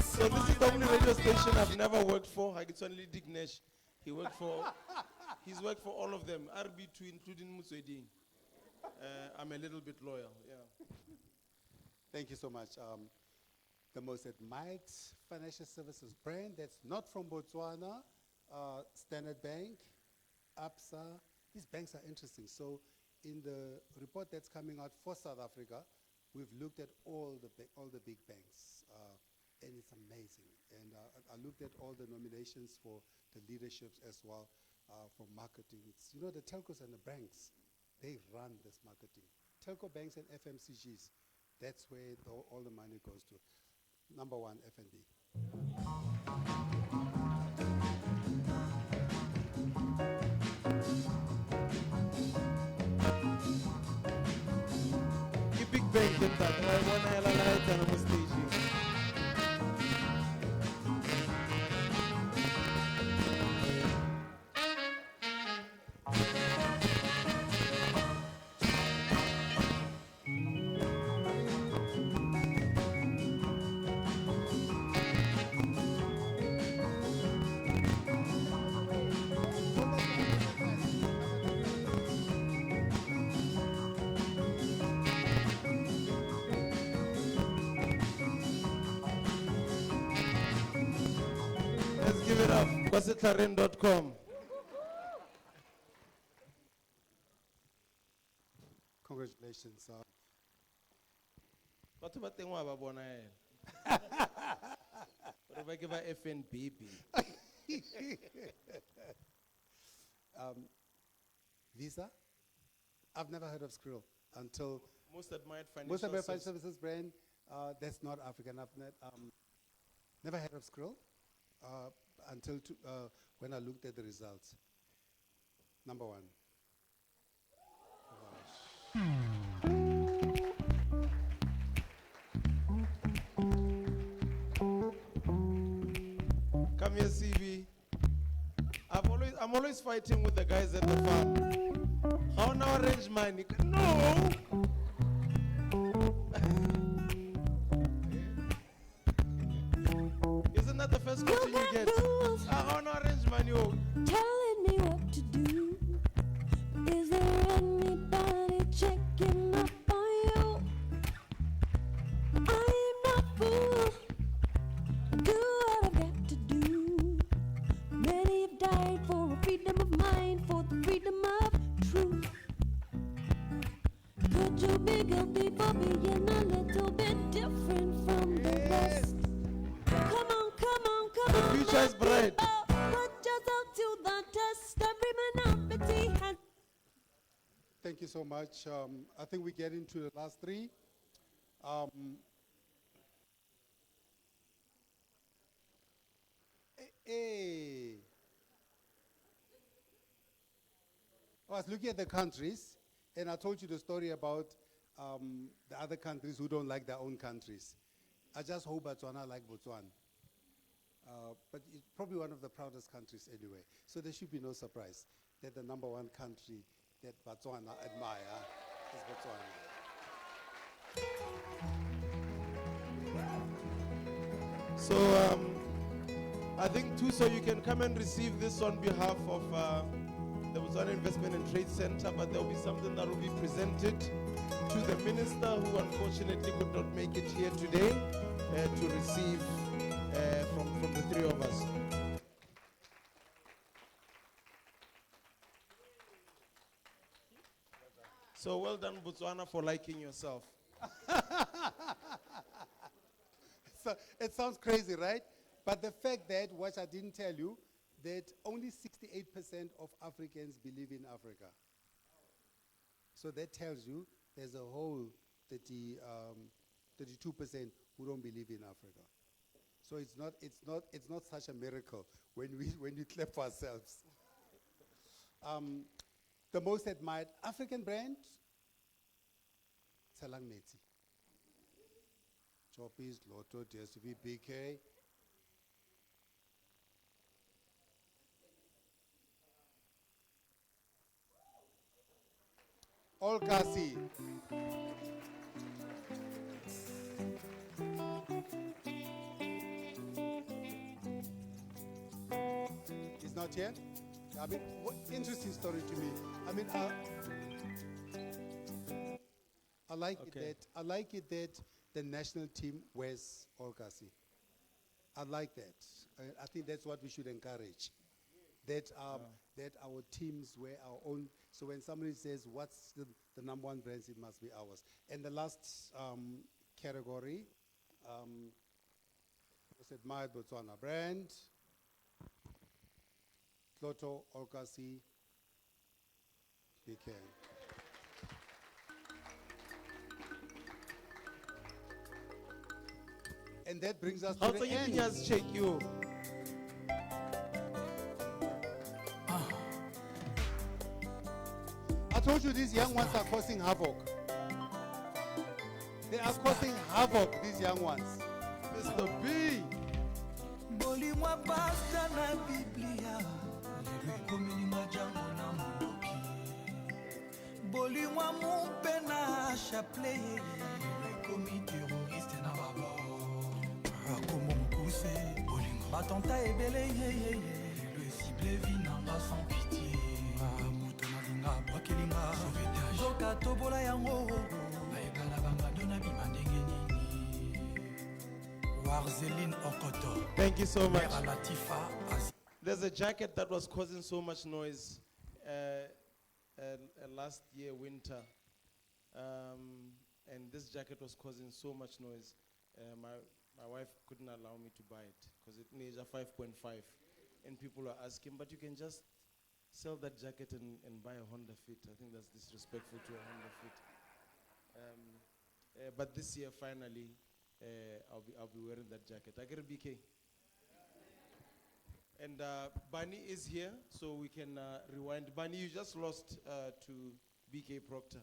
So this is the only radio station I've never worked for. It's only Dignesh. He's worked for all of them, RB2 including Muswedin. I'm a little bit loyal, yeah. Thank you so much. The most admired financial services brand that's not from Botswana, Standard Bank, Absa. These banks are interesting. So in the report that's coming out for South Africa, we've looked at all the big banks, and it's amazing. And I looked at all the nominations for the leaderships as well, for marketing. It's, you know, the telcos and the banks, they run this marketing. Telco banks and FMCGs, that's where all the money goes to. #1, FNB. You big bank in that. I want to highlight on the stage. Give it up. Wasitaren.com. questions. Batho ba teng wa ba bona hela. Re ba ke ba FNBB. Visa? I've never heard of Skrill until Most admired most of financial my financial services. services brand, that's not African. I've never heard of Skrill until when I looked at the results. Number one. Come here, CB. I'm always fighting with the guys at the farm. How now arrange money? No! Isn't that the first question you get? How now arrange money? Oh. Telling me what to do. Is there anybody checking up on you? I'm not fool. Do what I've got to do. Many have died for a freedom of mind, for the freedom of truth. Could you be guilty for being a little bit different from the rest? Come on, come on, come on. The future is bright. Put yourself to the test. Every minority has. Thank you so much. I think we get into the last three. Hey. I was looking at the countries, and I told you the story about the other countries who don't like their own countries. I just hope Botswana like Botswana. But it's probably one of the proudest countries anyway. So there should be no surprise that the number one country that Botswana admire is Botswana. So I think too, so you can come and receive this on behalf of the Botswana Investment and Trade Center, but there will be something that will be presented to the minister who unfortunately could not make it here today to receive from the three of us. So well done, Botswana, for liking yourself. So it sounds crazy, right? But the fact that, what I didn't tell you, that only 68% of Africans believe in Africa. So that tells you there's a whole 32% who don't believe in Africa. So it's not such a miracle when we clap for ourselves. The most admired African brand, Tselang Metsi. Choppies, Lotto, DSTV, BK. All Kasi. He's not here? I mean, interesting story to me. I mean, I like it that the national team wears all Kasi. I like that. I think that's what we should encourage. That our teams wear our own. So when somebody says, what's the number one brands, it must be ours. And the last category was admired Botswana brand, Lotto, Olkasi, BK. And that brings us How to do the you end. just check you? I told you these young ones are causing havoc. They are causing havoc, these young ones. Mr. B. Bolimwa basta na Biblia lelo ekominima jango na mondoki bolimwa mupe na chapelet lelo ekomi terroriste na babo akomo mokuse bolingo batenta ebele yeyeye lelo esible vi nanga sans pitié moto nalinga bwakelinga zoka tobola yango bayebala bangado na bima ndenge nini. Thank you so much. There's a jacket that was causing so much noise last year, winter. And this jacket was causing so much noise. My wife couldn't allow me to buy it because it measures 5.5. And people are asking, but you can just sell that jacket and buy a Honda Fit. I think that's disrespectful to a Honda Fit. But this year, finally, I'll be wearing that jacket. I get a BK. And Bunny is here, so we can rewind. Bunny, you just lost to BK Proctor.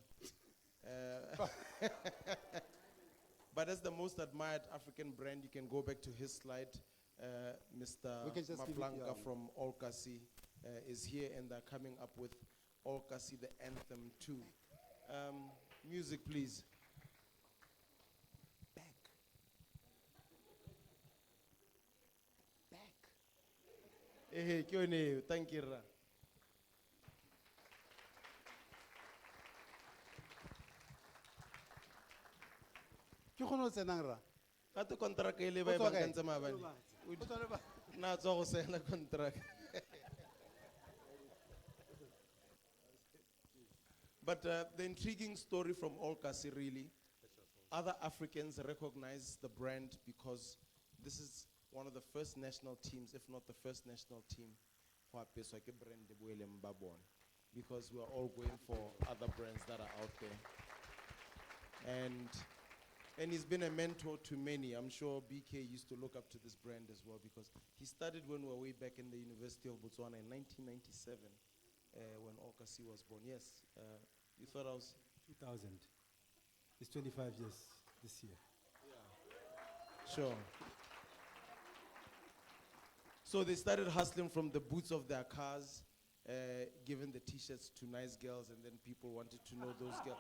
But as the most admired African brand, you can go back to his slide. Mr. Maplanka from Olkasi is here, and they're coming up with Olkasi, the anthem too. Music, please. Hey, thank you. Ke kgone ho tsenang ra? Ate contract ele O ba tswa kae? bankantse maabane. O tswa le ba- Na tswa go sign a contract. But the intriguing story from Olkasi really, other Africans recognize the brand because this is one of the first national teams, if not the first national team, because we are all going for other brands that are out there. And he's been a mentor to many. I'm sure BK used to look up to this brand as well because he started when we were way back in the University of Botswana in 1997 when Olkasi was born. Yes, you thought I was... 2000. It's 25 years this year. Sure. So they started hustling from the boots of their cars, giving the t-shirts to nice girls, and then people wanted to know those girls.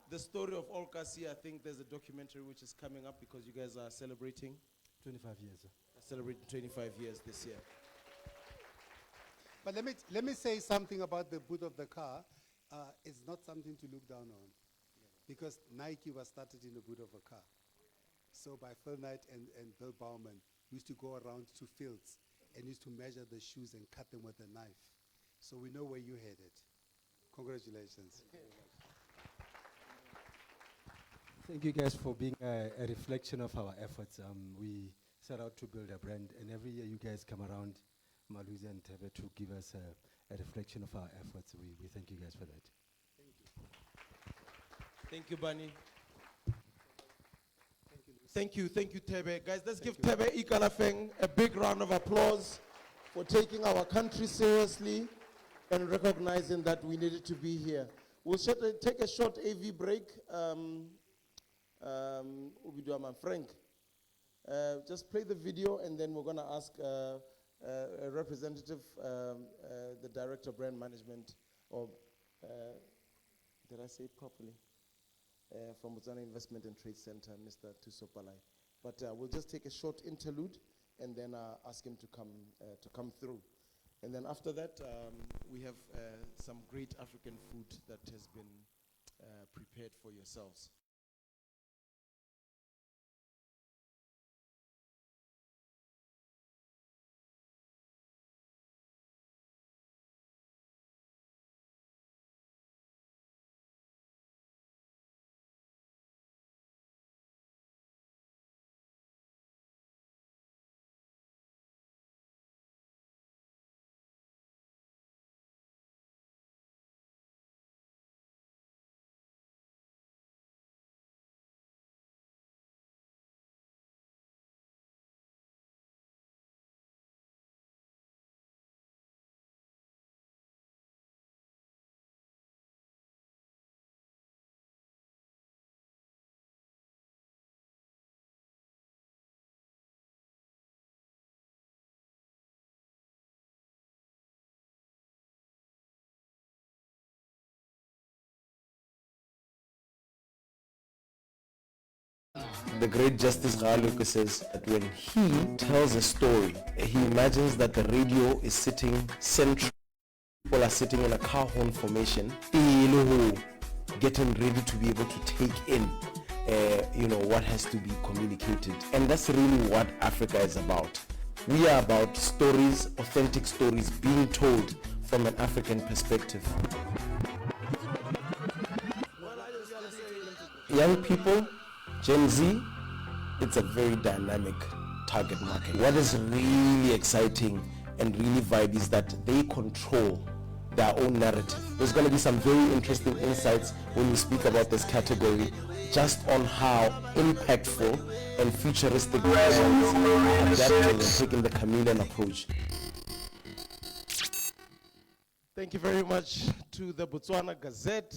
The story of Olkasi, I think there's a documentary which is coming up because you guys are celebrating. 25 years. Celebrating 25 years this year. But let me say something about the boot of the car. It's not something to look down on, because Nike was started in the boot of a car. So by Phil Knight and Bill Bauman, we used to go around to fields and used to measure the shoes and cut them with a knife. So we know where you headed. Congratulations. Thank you guys for being a reflection of our efforts. We set out to build a brand, and every year you guys come around, Maluzi and Tebe, to give us a reflection of our efforts. We thank you guys for that. Thank you, Bunny. Thank you, Tebe. Guys, let's give Tebe Ikalafeng a big round of applause for taking our country seriously and recognizing that we needed to be here. We'll take a short AV break. Frank, just play the video, and then we're going to ask a representative, the director of brand management, or did I say it properly? From Botswana Investment and Trade Center, Mr. Tusopalai. But we'll just take a short interlude and then ask him to come through. And then after that, we have some great African food that has been prepared for yourselves. The great Justice Galuka says that when he tells a story, he imagines that the radio is sitting central. People are sitting in a car horn formation, getting ready to be able to take in, what has to be communicated. And that's really what Africa is about. We are about stories, authentic stories being told from an African perspective. Well, young people, Gen Z, it's a very dynamic target market. What is really exciting and really vibe is that they control their own narrative. There's going to be some very interesting insights when we speak about this category, just on how impactful and futuristic brands are adapting and taking the chameleon approach. Thank you very much to the Botswana Gazette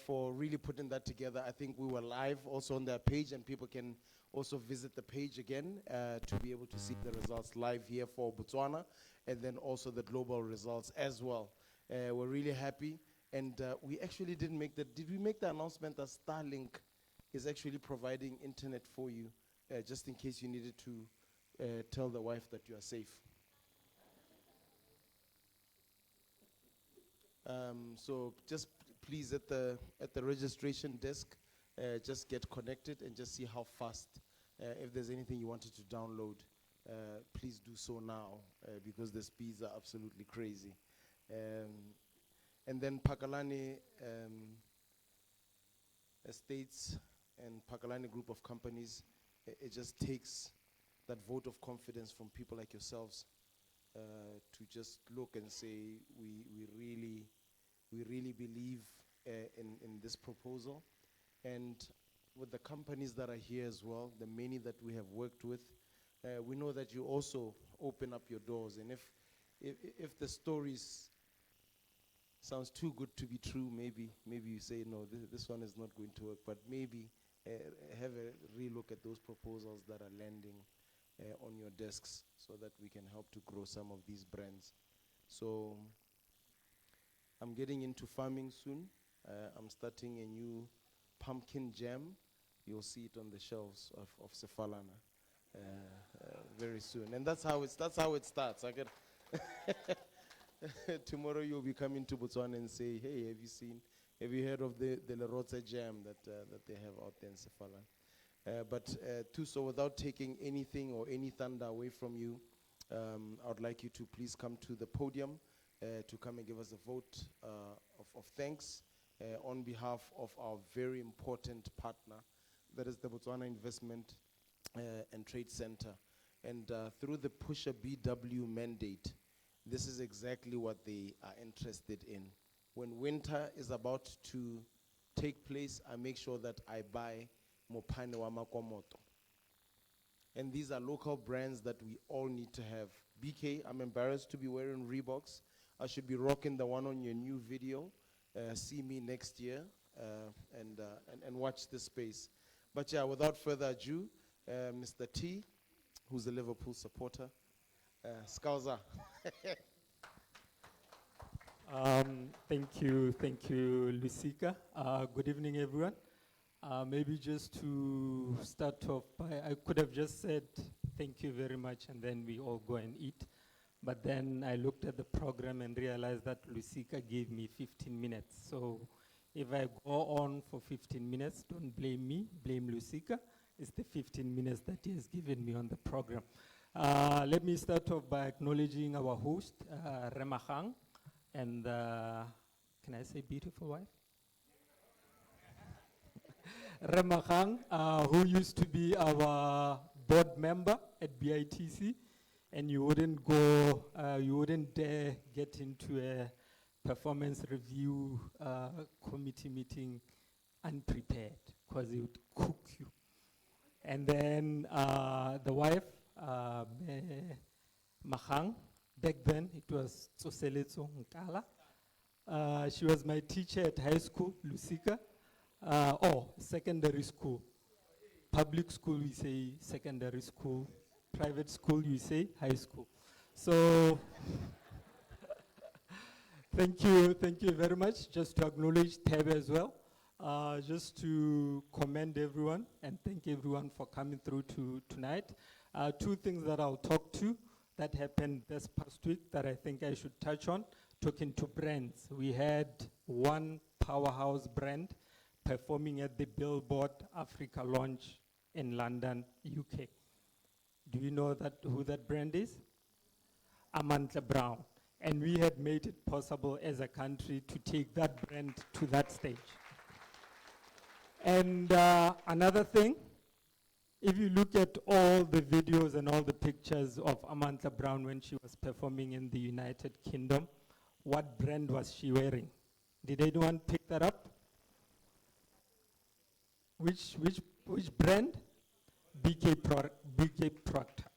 for really putting that together. I think we were live also on their page, and people can also visit the page again to be able to see the results live here for Botswana, and then also the global results as well. We're really happy, and we actually did we make the announcement that Starlink is actually providing internet for you, just in case you needed to tell the wife that you are safe. So just please at the registration desk, just get connected and just see how fast. If there's anything you wanted to download, please do so now because the speeds are absolutely crazy. And then Pakalani Estates and Pakalani Group of Companies, it just takes that vote of confidence from people like yourselves to just look and say we really believe in this proposal. And with the companies that are here as well, the many that we have worked with, we know that you also open up your doors. And if the stories sounds too good to be true, maybe you say, no, this one is not going to work. But maybe have a relook at those proposals that are landing on your desks so that we can help to grow some of these brands. So I'm getting into farming soon. I'm starting a new pumpkin jam. You'll see it on the shelves of Sefalana very soon. And that's how it starts. I get tomorrow you'll be coming to Botswana and say, hey, have you heard of the Lerotse jam that they have out there in Sefalana? But so without taking anything or any thunder away from you, I would like you to please come to the podium to come and give us a vote of thanks on behalf of our very important partner, that is the Botswana Investment and Trade Center. And through the Pusher BW mandate, this is exactly what they are interested in. When winter is about to take place, I make sure that I buy Mopane wa Makomoto. And these are local brands that we all need to have. BK, I'm embarrassed to be wearing Reeboks. I should be rocking the one on your new video. See me next year and watch this space. But yeah, without further ado, Mr. T, who's a Liverpool supporter, Skauza. Thank you, Lusika. Good evening, everyone. Maybe just to start off by, I could have just said thank you very much and then we all go and eat. But then I looked at the program and realized that Lusika gave me 15 minutes. So if I go on for 15 minutes, don't blame me, blame Lusika. It's the 15 minutes that he has given me on the program. Let me start off by acknowledging our host, Remahang, and can I say beautiful wife? Remahang, who used to be our board member at BITC. And you wouldn't dare get into a performance review committee meeting unprepared, because it would cook you. And then the wife, Mahang, back then it was Tsoseletso Nkala. She was my teacher at high school, Lusika, secondary school. Public school, we say secondary school. Private school, you say high school. So thank you very much. Just to acknowledge Tebe as well, just to commend everyone and thank everyone for coming through tonight. Two things that I'll talk to that happened this past week that I think I should touch on, talking to brands. We had one powerhouse brand performing at the Billboard Africa launch in London, UK. Do you know who that brand is? Amantla Brown. And we had made it possible as a country to take that brand to that stage. And another thing, if you look at all the videos and all the pictures of Amantha Brown when she was performing in the United Kingdom, what brand was she wearing? Did anyone pick that up? Which brand? BK Procter.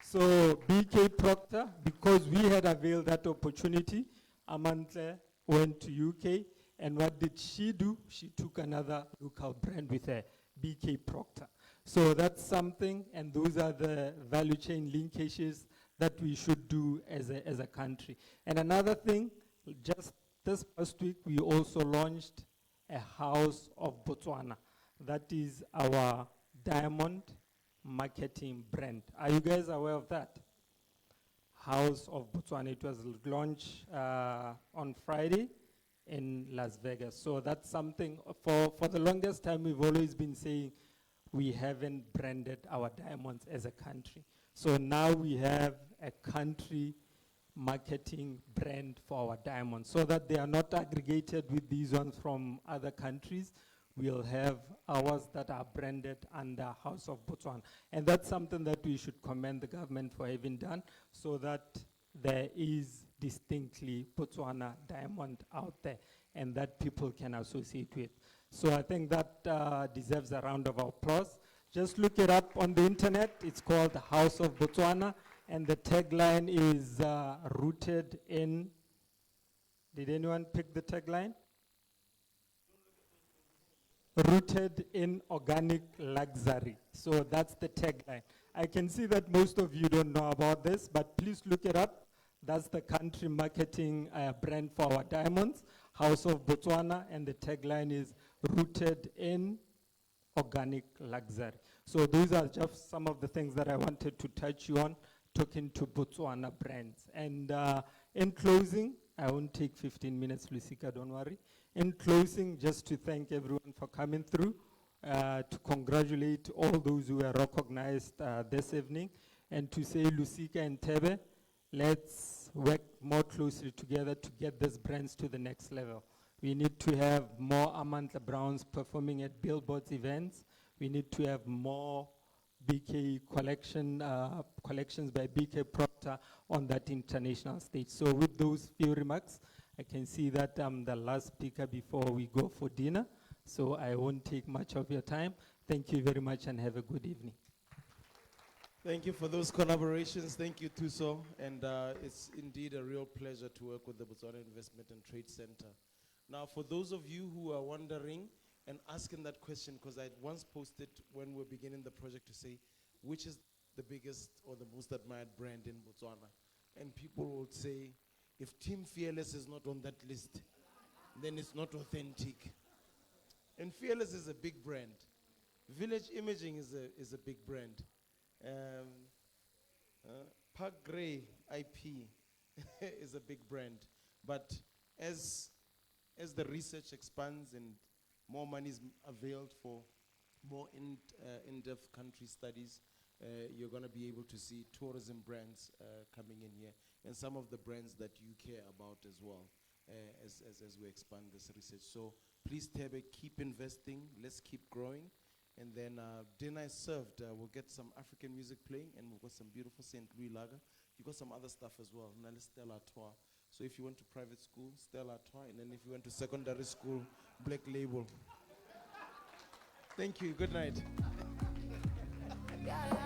So BK Procter, because we had availed that opportunity, Amantha went to UK, and what did she do? She took another local brand with her, BK Procter. So that's something, and those are the value chain linkages that we should do as a country. And another thing, just this past week, we also launched a House of Botswana. That is our diamond marketing brand. Are you guys aware of that? House of Botswana. It was launched on Friday in Las Vegas. So that's something, for the longest time, we've always been saying we haven't branded our diamonds as a country. So now we have a country marketing brand for our diamonds so that they are not aggregated with these ones from other countries. We'll have ours that are branded under House of Botswana. And that's something that we should commend the government for having done so that there is distinctly Botswana diamond out there and that people can associate with. So I think that deserves a round of applause. Just look it up on the internet. It's called the House of Botswana, and the tagline is rooted in, did anyone pick the tagline? Rooted in organic luxury. So that's the tagline. I can see that most of you don't know about this, but please look it up. That's the country marketing brand for our diamonds, House of Botswana, and the tagline is rooted in organic luxury. So those are just some of the things that I wanted to touch you on, talking to Botswana brands. And in closing, I won't take 15 minutes, Lusika, don't worry. In closing, just to thank everyone for coming through, to congratulate all those who were recognized this evening, and to say, Lusika and Tebe, let's work more closely together to get these brands to the next level. We need to have more Amantha Browns performing at Billboard's events. We need to have more BK collections by BK Procter on that international stage. So with those few remarks, I can see that I'm the last speaker before we go for dinner. So I won't take much of your time. Thank you very much and have a good evening. Thank you for those collaborations. Thank you, Tuso. And it's indeed a real pleasure to work with the Botswana Investment and Trade Center. Now, for those of you who are wondering and asking that question, because I once posted when we were beginning the project to say, which is the biggest or the most admired brand in Botswana? And people would say, if Team Fearless is not on that list, then it's not authentic. And Fearless is a big brand. Village Imaging is a big brand. Park Gray IP is a big brand. But as the research expands and more money is availed for more in-depth country studies, you're going to be able to see tourism brands coming in here, and some of the brands that you care about as well as we expand this research. So please, Tebe, keep investing. Let's keep growing. And then dinner is served. We'll get some African music playing, and we've got some beautiful St. Louis lager. You've got some other stuff as well. Nale Stella Artois. So if you went to private school, Stella Artois, and then if you went to secondary school, Black Label. Thank you. Good night. Yeah.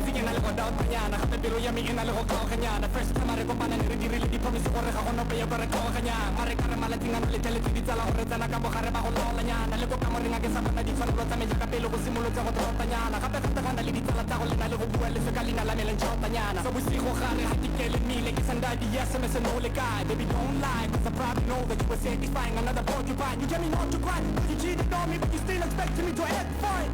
Sige na lego daw tanyana Kape pero yami ina lego kao kanyana First time are ko panan iri di promise ko re ga gono pe yo re kao kanyana Are kare malatinga no le tele di tsala hore tsana ka bo gare ba go laola nyana Le ko ka mo ringa ke sa bana di tshwaro tsa me ka pelo go simolo tsa go tota nyana Gape gape gana le di tsala tsa go lena le go bua le se ka lena la me le nchota nyana So bosigo gare ha di kele mile ke sanda di SMS no le guy Baby don't lie cause I probably know that you were satisfying another porcupine You tell me not to cry You cheated on me but you still expecting me to act fine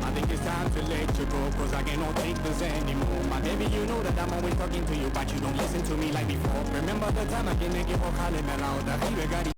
I think it's time to let you go Cause I cannot take this anymore My baby you know that I'm always talking to you But you don't listen to me like before Remember the time I didn't give a call in around